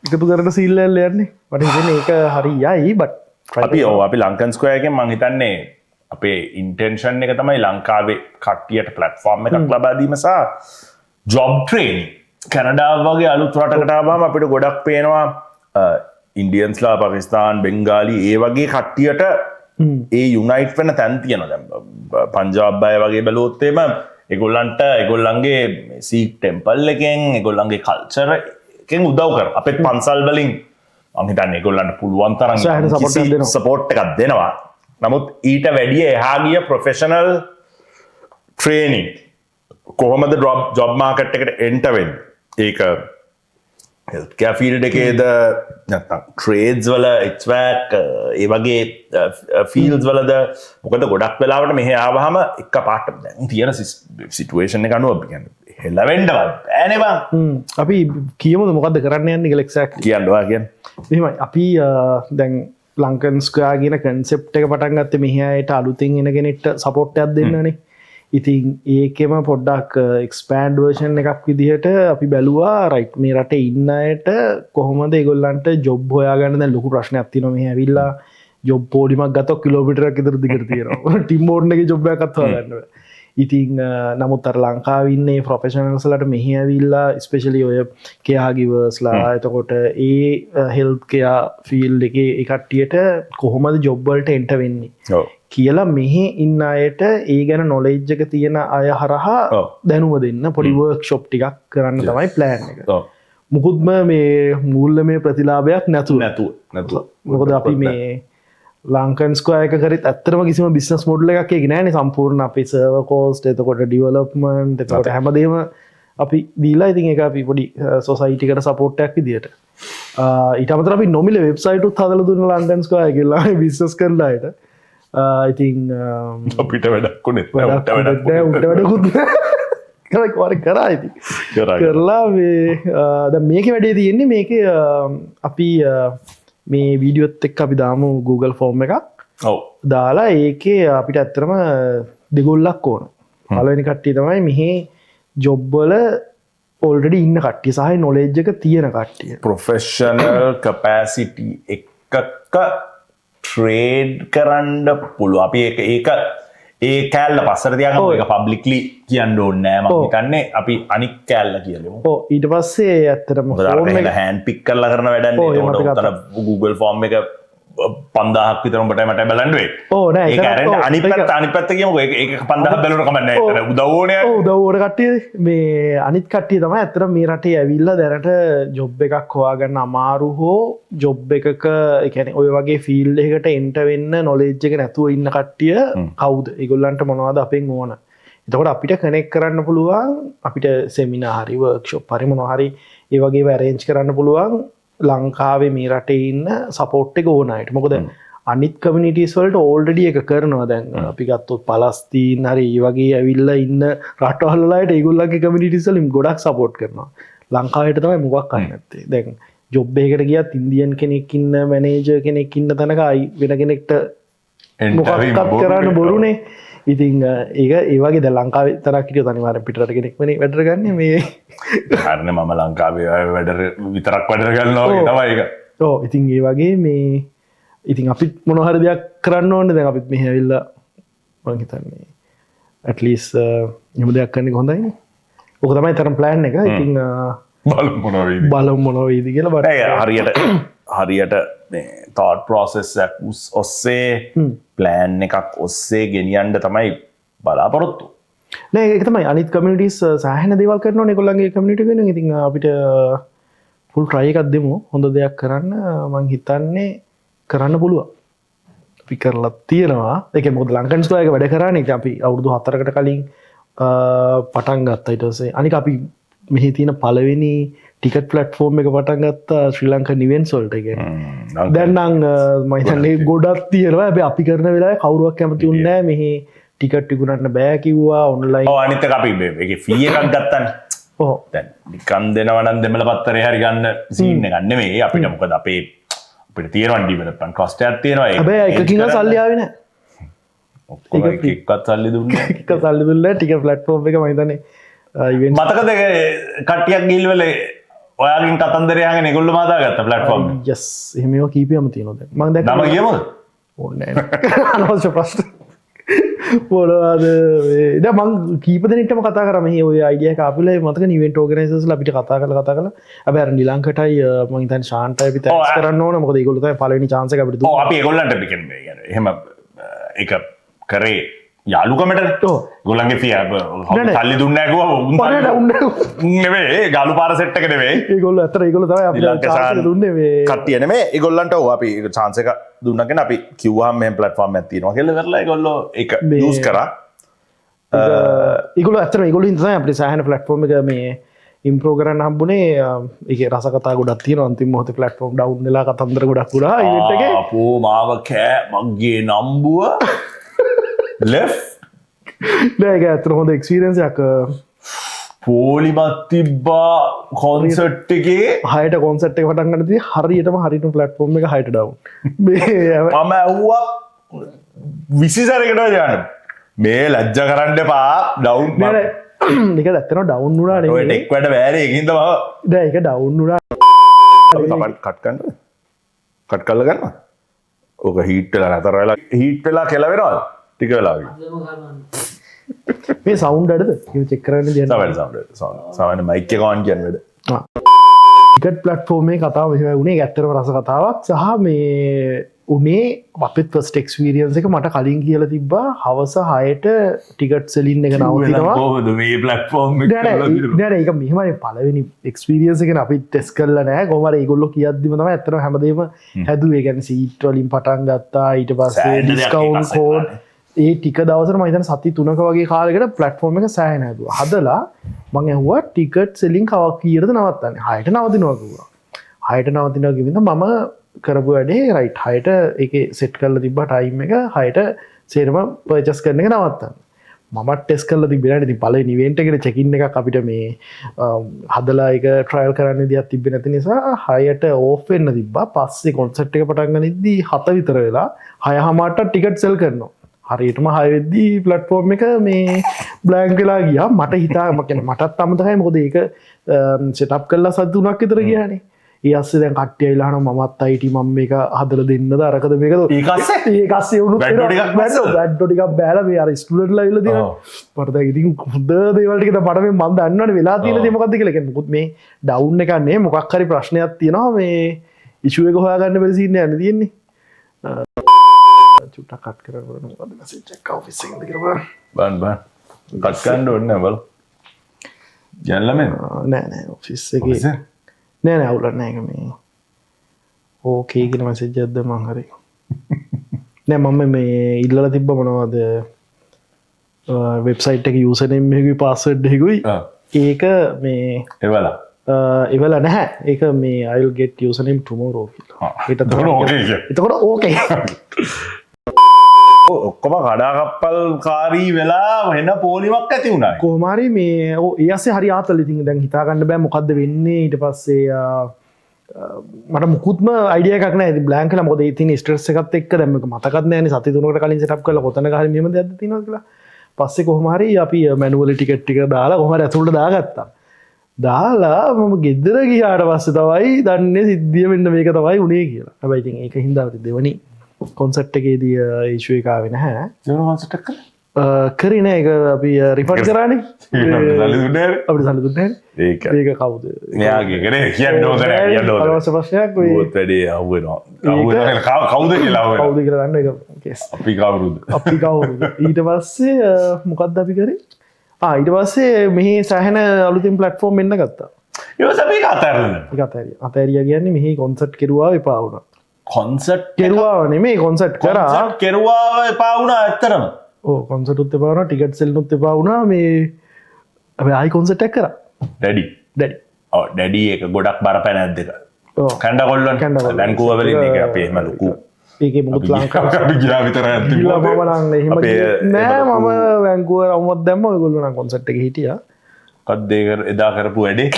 එකතු කරට සිල්ලල් යන්නේ මට ඒක හරි යයි බට් අපි ඕ අපි ලංකන්ස්කෝයගෙන් මංහිතන්නේ අපේ ඉන්ටෙන්ෂන් එක තමයි ලංකාවේ කට්ටියට පලට්ෆෝර්ම් එකක් ලබාදීමසා ජොබ් ට්‍රේනිි කැනඩාව වගේ අලුත් රටකටාවාම අපිට ගොඩක් පේනවා ඉන්ඩියන්ස්ලා පකිස්ාන් බෙංගාලි ඒ වගේ කට්ටියට ඒ යුනයිට් වෙන තැන් තියන දැම් පංජාබ්බය වගේ බැලෝත්තේම එගොල්ලන්ට එගොල්ලන්ගේ සීක් ටෙම්පල් එකෙන් එගොල්ලන්ගේ කල්චර එකෙන් උදව් කර අපත් පන්සල් බලින් අහිතන්න එගොල්ලන්ට පුළුවන් තරන් සපෝට් එකක් දෙනවා නමුත් ඊට වැඩිය එහාගිය ප්‍රොෆෙෂනල් ට්‍රේනිින් කොහොමද ජොබ් මාකට් එකට එන්ටවෙන් ඒක ෆිල්ඩ එකේද නැත්තම් ට්‍රේඩ්ස් වල එක්වැක් ඒ වගේ ෆිල්ස් වලද මොකද ගොඩක් වෙලාවට මෙහ ආවහම එක පාට තියෙන සිටුවේෂන් එක අනුව හෙල්ලවෙන්ඩවල් ඇනවා අපි කියමුද මොකක්ද කරන්න යන්න ගලෙක්සක් කියන්නවා කියන්න මෙමයි අපි දැන් ලංකන්ස්කයාගෙන කන්සෙප් එක පටන්ගත්ත මෙහයට අලුතින් එනගෙනෙට සපෝට්ටයක් දෙන්නනේ ඉතින් ඒකෙම පොඩ්ඩක් එක්ස්පෑන්ඩ් වර්ෂන් එකක් විදිහට අපි බැලවා රයිට් මේ රට ඉන්න අයට කොහොමද ඒගොල්ලන්ට ජොබ් හොයාගන්න ලොකු ප්‍රශ්න ඇති නොම ඇවිල්ලා ජොබ් පෝඩිමක් ගතක් කිලෝමිටරක් ඉදර දිගර තියෙනවා ටිම්බෝර්ඩ්ගේ ජොබ්බයක්ත්වා ගන්නව ඉතින් නමුත් අර ලංකාවන්නේ ප්‍රොෆෙෂනල්සලට මෙහ ඇවිල්ලා ස්පෙශලි ඔය කයාගිවර්ස්ලා එතකොට ඒ හෙල්කයා ෆිල් එක එකට්ටියට කොහොමද ජොබ්වල්ට එන්ට වෙන්නේ කියලා මෙහෙ ඉන්න අයට ඒ ගැන නොලෙජ්ජක තියෙන අය හරහා දැනුව දෙන්න පොඩි වර්ක් ෂොප් ටිකක් කරන්න තමයි ප්ලෑන් එක මුකුත්ම මේ මුල්ල මේ ප්‍රතිලාභයක් නැතු මොකද අපි මේ ලංකන්ස්කෝයක කරත් ඇත්තරම කිසිම බිස්නස් මොඩ්ල එකක් නෑන සම්පූර්ණ අපි සර්ව කෝස්ට එතකොට ඩිවලප්මන්ට් එතකොට හැමදේම අපි දීලා ඉතින් එක අපි පොඩි සොසයිටිකට සපෝට්ටයක් විදිට ඉටමතර අපි නොමිල වෙබ්සයිටුත් හදල දුන්න ලංකන්ස්කෝය කියලා බිස්නස් කරලායට ඉතින් අපිට වැඩක්කුණේ වැඩකුත් කරක් කරා ඇති කරලා මේක වැඩේ තියෙන්නේ මේක අපි මේ වීඩියොත් එක් අපි දාමු Google ෆෝර්ම් එකක් දාලා ඒකේ අපිට ඇත්තරම දෙගොල්ලක් ඕන පලවෙනි කට්ටිය තමයි මෙහි ජොබ්බල ඔල්ඩඩි ඉන්න කට්ටිය සහහි නොලෙජ්ජක තියෙන කට්ටිය ප්‍රොෆෙෂනල් කපෑසිටි එකක ට්‍රේඩ් කරන්න පුළුවන්. අපි ඒක ඒ කෑල්ල පස්සට තියාගමු. ඒක පබ්ලික්ලි කියන්න ඕනේ නෑ. මම හිතන්නේ අපි අනික් කෑල්ල කියලමු. ඔව් ඊට පස්සේ ඇත්තටම ෆෝම් එක හෑන්ඩ් පික් කරලා කරන වැඩක් නේ. ඒකට උතන Google ෆෝම් එක 5000ක් විතර උඹට මට බලන්න වෙයි. ඕ නෑ ඒක අරන් අනිත් පැත්ත කියමුකෝ. ඒක 5000ක් බැලුවට කමක් නෑ. ඒතර උදව් ඕනේ. ඔව් උදව් ඕන කට්ටිය මේ අනිත් කට්ටිය තමයි ඇත්තට මේ රටේ ඇවිල්ලා දැනට ජොබ් එකක් හොයාගන්න අමාරු හෝ ජොබ් එකක ඒ කියන්නේ ඔය වගේ ෆීල්ඩ් එකකට එන්ටර් වෙන්න නොලෙජ් එක නැතුව ඉන්න කට්ටිය කවුද? ඒගොල්ලන්ට මොනවද අපෙන් ඕන? එතකොට අපිට කනෙක්ට් කරන්න පුළුවන් අපිට සෙමිනාර් හරි වර්ක්ෂොප් හරි මොනවා හරි ඒ වගේ අරේන්ජ් කරන්න පුළුවන් ලංකාවේ මේ රටේ ඉන්න සපෝට් එක ඕන අයට. මොකද අනිත් කමියුනිටිස් වලට ඕල්රෙඩි එක කරනවා. දැන් අපි ගත්තොත් පලස්තීන් හරි ඒ වගේ ඇවිල්ලා ඉන්න රටවල් වලට ඒගොල්ලන්ගේ කමියුනිටිස් වලින් ගොඩක් සපෝට් කරනවා. ලංකාවට තමයි මොකක් අහන්න නැත්තේ. දැන් ජොබ් එකකට ගියත් ඉන්දියන් කෙනෙක් ඉන්න මැනේජර් කෙනෙක් ඉන්න තැනක වෙන කෙනෙක්ට මොකක්වත් කරන්න බොරුනේ. ඉතින් ඒක ඒ වගේ දැන් ලංකාවේ තරක් හිටියොත් අනිවාර්යෙන් පිටරට කෙනෙක් වෙන්නේ වැඩට ගන්න මේ හරිනේ. මම ලංකාවේ වැඩ විතරක් වැඩ ගන්නවා වගේ තමයි ඒක. ඔව් ඉතින් ඒ වගේ මේ ඉතින් අපිත් මොන හරි දෙයක් කරන්න ඕනේ. දැන් අපිත් මෙහෙ ඇවිල්ලා මම හිතන්නේ at least එහෙම දෙයක් කරන්න එක හොඳයිනේ. ඔක තමයි තරම් plan එක. ඉතින් බලමු මොනවා වෙයිද කියලා. හරියට මේ thought process එක ඔස්සේ plan එකක් ඔස්සේ ගෙනියන්න තමයි බලාපොරොත්තු. නෑ ඒක තමයි අනිත් කමියුනිටිස් සාහන දේවල් කරනවා නේ ඒගොල්ලන්ගේ කමියුනිටි වෙනුවෙන්. ඉතින් අපිට full try එකක් දෙමු හොඳ දෙයක් කරන්න. මම හිතන්නේ කරන්න පුළුවන්. අපි කරලා තියෙනවා. ඒක මොකද ලංකන් ස්ටෝර් එක වැඩ කරානේ. ඉතින් අපි අවුරුදු 4කට කලින් පටන් ගත්තා. ඊට පස්සේ අනික අපි මෙහි තියෙන පළවෙනි ටිකට් ප්ලට්ෆෝම් එක පටන් ගත්තා ශ්‍රී ලංකන් ඉවෙන්ට්ස් වලට. කියන්නේ දැන් නම් මම හිතන්නේ ගොඩක් තියෙනවා. හැබැයි අපි කරන වෙලාවේ කවුරුවක් කැමති වුණේ නැහැ. මෙහි ටිකට් විකුණන්න බෑ කිව්වා ඔන්ලයින්. ඔව් අනිත් එක අපි ඒකේ ෆී එකක් ගත්තානේ. ඔව් දැන් නිකන් දෙනවා නම් දෙමළ පත්තරේ හරි ගන්න සීන් එකක් නෙමෙයි. අපිට මොකද අපිට තියෙනවා ඩිවෙලොප්මන්ට් කොස්ට් එකක් තියෙනවා. හැබැයි එකකින් සල්ලි ආවේ නැහැ. ඔක්කොම එකක්වත් සල්ලි දුන්නේ නැහැ. එක සල්ලි දුන්නේ නැහැ. ටිකට් ප්ලට්ෆෝම් එක මම හිතන්නේ ඉවෙන්ට් මතකද කට්ටියක් ගිල්වල ඔයාගින් කතන්දරය අහගෙන ඒගොල්ලෝ මාදාගත්ත ප්ලැට්ෆෝම් එක. යස් එහෙම ඒවා කීපයක්ම තියෙනවා දැන්. මම දැක්කා. නම කියමුද? ඕනේ නැහැ. අනවශ්‍ය ප්‍රශ්න. මොනවද මේ දැන් මම කීප දෙනෙක්ටම කතා කරා මේ ඔය අයිඩියා එක ආපිලා මතකනේ ඉවෙන්ට් ඕගනයිසර්ස්ලා අපිට කතා කරලා හැබැයි අර නිලංකටයි මම හිතන්නේ ශාන්ටයි අපි තෑන්ක්ස් කරන්න ඕන. මොකද ඒගොල්ලෝ තමයි පළවෙනි chance එක අපිට දුන්නේ. ඔව් අපි ඒගොල්ලන්ට කියන්නේ එහෙම ඒක කරේ යාළුකමට. ගොල්ලන්ගේ ෆී සල්ලි දුන්නේ නැහැ කිව්වා නෙවෙයි. ගාලු පාර සෙට් එක නෙවෙයි. ඒගොල්ලෝ අතර ඒගොල්ලෝ තමයි අපිට chance දුන්නේ මේ කට්ටිය නෙමෙයි. ඒගොල්ලන්ට ඔව් අපි chance එක දුන්නගෙන අපි කිව්වහම මේ platform එකක් තියෙනවා කියලා කරලා ඒගොල්ලෝ ඒක use කරා. ඒගොල්ලෝ අතර ඒගොල්ලෝ ඉඳන් තමයි අපිට සාහන platform එක මේ ඉම්ප්‍රූව් කරන්න හම්බුනේ. ඒකේ රස කතා ගොඩක් තියෙනවා. අන්තිම මොහොතේ platform down වෙලා කතන්දර ගොඩක් වුණා event එකේ. අපෝ මාව කෑ මගේ නම්බුව left නෑ ඒක ඇත්තට හොඳ එක්ස්පීරියන්ස් එකක්. පොලිමත් තිබ්බා කොන්සර්ට් එකේ. 6ට කොන්සර්ට් එක පටන් ගන්න තියදී හරියටම ප්ලැට්ෆෝම් එක 6ට ඩවුන්. මම ඇහුවා 20 සැරයකට යන්න. මේ ලැජ්ජ කරන්න එපා ඩවුන්. නෑ ඒක ඇත්තටම ඩවුන් වුණා නේ. ඔය ටෙක් වැඩ බෑනේ ඒකින්ද මම. නෑ ඒක ඩවුන් වුණා. අපි කට් කරන්නද? කට් කරලා ගන්නවා. ඕක හීට් වෙලා නතර වෙලා හීට් වෙලා කෙල වෙනවද? ටික වෙලාවකින්. මේ සවුන්ඩ් අඩද? ඒක චෙක් කරන්න දෙන්න. සාමාන්‍ය මයික් එක ඔන් කියන වැඩ. ටිකට් ප්ලැට්ෆෝම් එකේ කතාව මෙහෙම වුණේ. ඒක ඇත්තටම රස කතාවක්. සහ මේ උනේ අපිත් ෆස්ට් එක්ස්පීරියන්ස් එක මට කලින් කියලා තිබ්බා හවස 6ට ටිකට් සෙලින් එක නවතිනවා. කොහොමද මේ ප්ලැට්ෆෝම් එක නෑ ඒක මෙහෙමයි පළවෙනි එක්ස්පීරියන්ස් එකනේ අපි ටෙස්ට් කරලා නෑ. කොහොම හරි ඒගොල්ලෝ කියද්දිම තමයි ඇත්තටම හැමදේම හැදුවේ. ඒ කියන්නේ සීට් වලින් පටන් ගත්තා. ඊට පස්සේ ඩිස්කවුන්ට් කෝඩ් ඒ ටික දවසට මම හිතන්නේ සති 3ක වගේ කාලයකට ප්ලැට්ෆෝම් එක සෑහෙන හැදුවා. හදලා මම ඇහුවා ටිකට් සෙලින් කීයටද නවත්තන්නේ? 6ට නවතිනවා කිව්වා. 6ට නවතිනවා කිව්වින්ද මම කරපු වැඩේ රයිට් 6ට ඒකේ සෙට් කරලා තිබ්බා ටයිම් එක 6ට සේරම පර්චේස් කරන එක නවත්තන්න. මම ටෙස්ට් කරලා තිබ්බේ නැහැ. ඉතින් පළවෙනි ඉවෙන්ට් එකේ චෙක් ඉන් එකක් අපිට මේ හදලා ඒක ට්‍රයල් කරන්න විදියක් තිබ්බේ නැති නිසා 6ට ඕෆ් වෙන්න තිබ්බා. පස්සේ කොන්සර්ට් එක පටන් ගනිද්දි 7 විතර වෙලා 6:00ට ටිකට් සෙල් කරනවා. හරියටම 6 වෙද්දි ප්ලැට්ෆෝම් එක මේ බ්ලැන්ක් වෙලා ගියා. මට හිතා මටත් අමතකයි මොකද ඒක සෙටප් කරලා සති 3ක් විතර ගියානේ. ඒ අස්සේ දැන් කට්ටිය ඇවිල්ලා අහනවා මමත් IT මම මේක හදලා දෙන්නද අරකද මේකද ඒක අස්සේ උණු බැඩ්ඩෝ ටිකක් බෑලා මේ අර ස්ටුඩන්ට්ලා ඇවිල්ලා තියෙනවා මට දැන් ඉතින් හොඳ දේවල් ටික තමයි මම දන්නවනේ වෙලා තියෙන දේ මොකද්ද කියලා කියන්නේ මොකුත් මේ ඩවුන් එකක් නේ මොකක් හරි ප්‍රශ්නයක් තියෙනවා මේ ඉෂුව එක හොයාගන්න බැරි සීන් එකක් තියෙන්නේ චුට්ටක් කට් කරලා මොකද්ද මැසේජ් එක ඔෆිස් එකෙන්ද කියලා බන් කට් කරන්න ඕනේ නැහැ බල යන්නම නෑ ඔෆිස් එකේ නෑ අවුලක් නෑ ඒක මේ ඕකේ කියන මැසේජ් එකක් දැම්මම හරි නෑ මම මේ ඉල්ලලා තිබ්බ මොනවද වෙබ්සයිට් එකේ යූසර් නේම් එකකුයි පාස්වර්ඩ් එකකුයි ඒක මේ එවලා නැහැ ඒක මේ I'll get username tomorrow කියලා ඊට තමයි එතකොට ඕකේ ඔක්කොම කඩාකප්පල් කාරී වෙලා වෙන පොලිමක් ඇති වුණා කොහොම හරි මේ ඒ ASසේ හරි ආතල් ඉතින් දැන් හිතා ගන්න බෑ මොකද්ද වෙන්නේ ඊට පස්සේ මට මුකුත්ම අයිඩියා එකක් නැහැ ඉතින් බ්ලැන්ක් කියලා මොකද ඒ තියෙන ස්ට්‍රෙස් එකත් එක්ක දැන් මේක මතකත් නැහැ නේ සති 3කට කලින් සෙටප් කරලා කොතනක හරි මෙහෙම දෙයක් තියෙනවද කියලා පස්සේ කොහොම හරි අපි මැනුවලි ටිකට් ටික දාලා කොහොම හරි ඇතුළට දාගත්තා දාලා මම ගෙදර ගියාට පස්සේ තමයි දන්නේ සිද්ධිය වෙන්න මේක තමයි උනේ කියලා හැබැයි ඉතින් ඒක හින්දා දෙවනි කොන්සර්ට් එකේදී ඉෂුව එක ආවේ නැහැ දෙවන කොන්සර්ට් එක කරේ නෑ ඒක අපි රිෆන්ඩ් කරානේ සල්ලි දුන්නේ අපිට සල්ලි දුන්නේ ඒක කවුද මෙයාගේ කරේ කියන්න ඕනේ නෑ කියන්න ඕනේ අවශ්‍ය ප්‍රශ්නයක් ඔය බොත් වැඩි අහුවෙනවා කවුද කියලා දන්න එක කේස් අපි කවුරුද ඊට පස්සේ මොකක්ද අපි කරේ ඊට පස්සේ මෙහි සෑහෙන අලුතින් ප්ලට්ෆෝම් එන්න ගත්තා අතෑරිය කියන්නේ මෙහි කොන්සර්ට් කෙරුවා එපා වුණා කොන්සර්ට් කෙරුවා නෙමේ කොන්සර්ට් කරා කෙරුවා එපා වුණා ඇත්තටම කොන්සර්ට් උත් එපා වුණා ටිකට් සෙල් උත් එපා වුණා මේ අපි ආයි කොන්සර්ට් එක කරා ඩැඩි එක ගොඩක් බරපැන ඇද්දක කැන්ඩ කොල්ලන් වැන්කුව වලින් එක අපේ එහෙම ලොකු ඒකේ මුකුත් ලංකාවට අපි ගියා විතර ගිහලා මම නම් එහෙම නෑ මම වැන්කුව රවුමක් දැම්ම ඔයගොල්ලෝ නම් කොන්සර්ට් එකේ හිටියා මොකක්ද එදා කරපු වැඩේ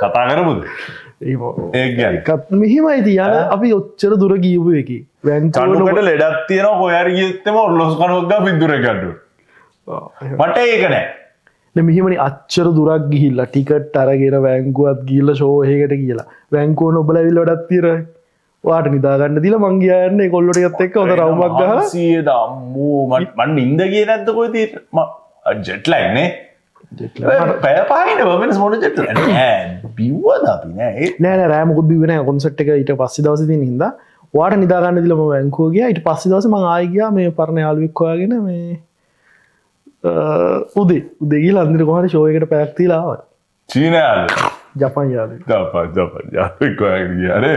කතා කරමුද මෙහෙමයි තියන අපි ඔච්චර දුර ගීපු එක චන්නුකට ලෙඩක් තියෙනවා කොයාරි ගත්තම ඔල්ලොස් කනොක්ග පිදුර ගඩු මට ඒක නෑ මෙහිමනි අච්චර දුරක් ගිහිල්ලා ටිකට් අරගෙන වැංකුවත් ගිල්ල ශෝහයකට කියලා වැංකෝ නොබල විල්ලොඩත් තිරයි වාට නිදාගන්න දිල මංගේයන්නේ කොල්ලොට ගත් එක්ක හොඳ රවමක් ගහ සියදම්මූ මන් ඉන්ද කිය නැත්ත කොයි ජෙට්ලයින්නේ පැය පහින වමෙන මොන ජෙට බිව්වද අපි නෑ රෑමකුත් බිවෙන කොන්සට් එක ඊට පස්සි දවස තින හිද වාට නිදාගන්න දිලම වැංකෝගිය ඊට පස්සි දවස ම ආයගයා මේ පරණ යාලුවික්වාගෙන මේ උදෙගී ලන්දිර කොහට ශෝයකට පැක්තිලාව චීනයාද ජපන් යාල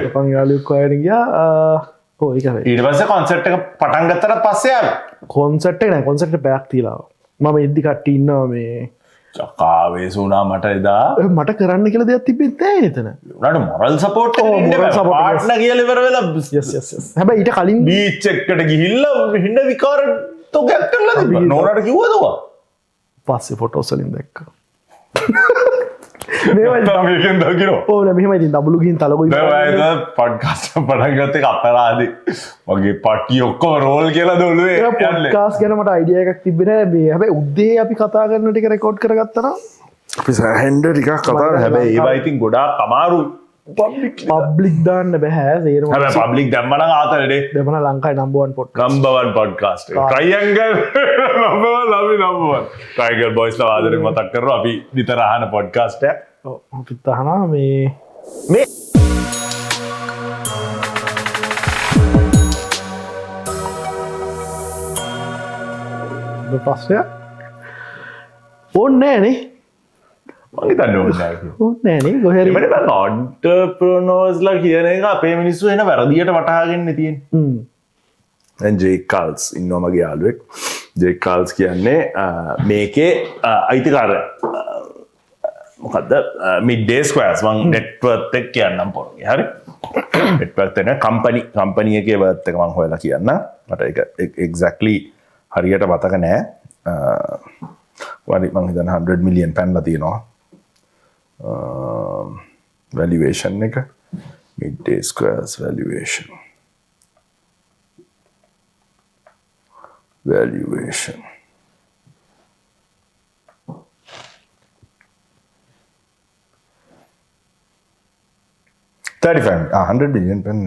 ජපන් යාලුක්වාගෙන ගියා ඊට පස්ස කොන්සට් එක පටන්ගත්තර පස්සයාල කොන්සට් නෑ කොන්සට් පැක් තිලාව මම ඉද්දි කට්ට ඉන්නවා මේ චකාවේ සුනා මට එදා මට කරන්න කියල දෙයක් තිබෙත් එතන නට මොරල් සපෝට් පාට්න කියලවර වෙලා හැබ ඊට කලින් බීච්චෙක්කට ගිහිල්ල හිට විකාර තොගයක් කරලා නොනට කිව්වදවා පස්සේ ෆොටෝසලින් දැක්ක ඕන මෙහමයි දබලු ගින් තලකු පඩ්කාස්ට පටන්ගත්ත අපරාද වගේ පටි ඔක්කෝ රෝල් කියලා දොලුවේ කාස් ගැනමට අයිඩිය එකක් තිබෙන මේ හැබයි උද්දේ අපි කතා කරන්න ටික රෙකෝඩ් කරගත්තන අපි හැන්ඩ ටිකක් කතා හැබැයි ඒවයිතින් ගොඩා කමාරු පබ්ලික් දාන්න බැහැ සේර පබ්ලික් දැම්මන ආතරේ දෙමන ලංකායි නම්බුවන් පොට් නම්බවන් පොඩ්කාස්ට ට්‍රයියන්ගල් ලබි නම්බුවන් ටයිගල් බොයිස්ල ආදර මතක් කර අපි නිතරහන පොඩ්කාස්ට පිත්තහනා මේ පස්සය ඕන්න නෑනේ මගේ තන්න ඕන්නෑනේ ගොහැර ඔන්ටර්ප්‍රනෝස්ලා කියන එක අපේ මිනිස්සු එන වැරදියට වටාගන්න තියෙන් ජේකාල්ස් ඉන්නවා මගේ යාලුවෙක් ජේකාල්ස් කියන්නේ මේකේ අයිතිකාර මොකද මිඩ්ඩේස් කෑස් වන් නෙට්වර්තෙක් කියන්නම් පොරගේ හරි නෙට්වර්තන කම්පනිය එක වර්ත්තක මං හොයලා කියන්න මට එක්සක්ලි හරියට මතක නෑ වරි මං හිතන 100 මිලියන් පැන්ල තියෙනවා valuation එක midday squares valuation 35 100 billion පෙන්න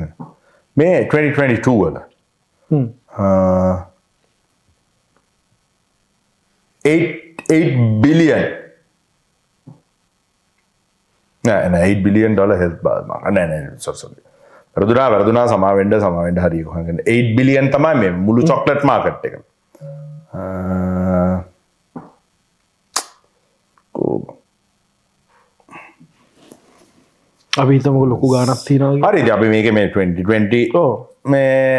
මේ 2022 වල 8 billion නෑ 8 billion dollar health bar නෑ sorry වැරදුනා සමාවෙන්න හරි කොහොමද 8 billion තමයි මේ මුළු chocolate market එක අපි හිතමුකෝ ලොකු ගාණක් තියෙනවා කියලා. හරිද අපි මේක මේ 2020 මේ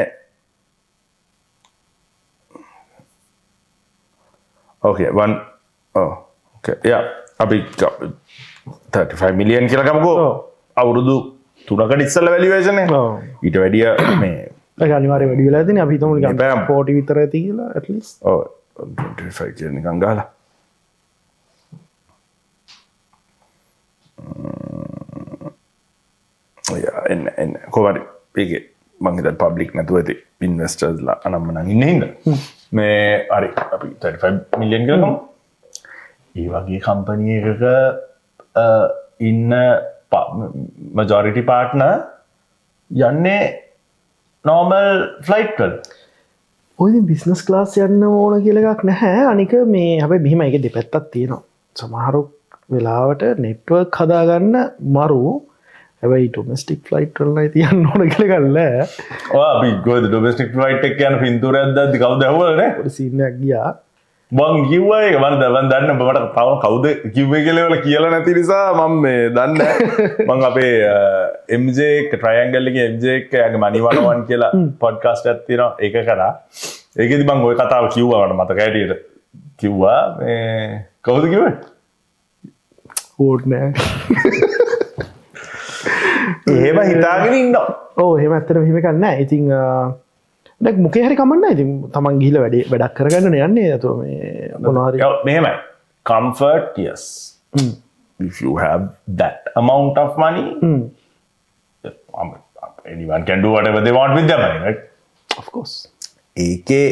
okay අපි 35 million කියලා ගමුකෝ අවුරුදු 3කට ඉස්සෙල්ලා valuation එක ඊට වැඩිය මේ ඒක අනිවාර්යයෙන් වැඩි වෙලා තියෙනවා අපි හිතමු නිකන් 40 විතර ඇති කියලා at least 25 කියන නිකන් ගහලා එන්න කොහොමද ඒකේ මං හිතන්නේ පබ්ලික් නැතුව ඇති ඉන්වෙස්ටර්ස්ලා අනම්මනම් ඉන්නේ හින්දා මේ හරි අපි 35 මිලියන් කියලා ගමු. ඒ වගේ කම්පැනි එකක ඉන්න majority partner යන්නේ normal flight වල. ඔය ඉතින් business class යන්න ඕන කියලා එකක් නැහැ. අනික මේ හැබැයි මෙහිම ඒක දෙපැත්තක් තියෙනවා. සමහර වෙලාවට network හදාගන්න මරු හැබැයි ඩොමස්ටික් ෆ්ලයිට් වලයි තියන්න ඕන කියලා ගන්නෑ. අපි ගොඩ ඩොමස්ටික් ෆ්ලයිට් එක යන පින්තූරයක් දැද්දි කවුද ඇහුවද නේ? පොඩි සීන් එකක් ගියා. මං කිව්වා ඒක මම දන්න මට තව කවුද කිව්වේ කියලා නැති නිසා මම මේ දන්නේ මං අපේ MJ එක ට්‍රයැන්ගල් එකේ MJ එක යාගේ මනි 101 කියලා පොඩ්කාස්ට් එකක් තියෙනවා ඒක කරා. ඒකෙදි මං ওই කතාව කිව්වා මට මතක හැටියට. කිව්වා මේ කවුද කිව්වේ? ඕඩ් නෑ. එහෙම හිතාගෙන ඉන්නවා. ඔව් එහෙම ඇත්තටම මෙහෙම එකක් නෑ. ඉතින් දැන් මොකේ හරි කමක් නෑ. ඉතින් තමන් ගිහිල්ලා වැඩක් කරගන්න යන්නේ. එතකොට මේ මොනවා හරි මෙහෙමයි. Comfort yes. If you have that amount of money, anyone can do whatever they want with their money, right? of course. ඒකේ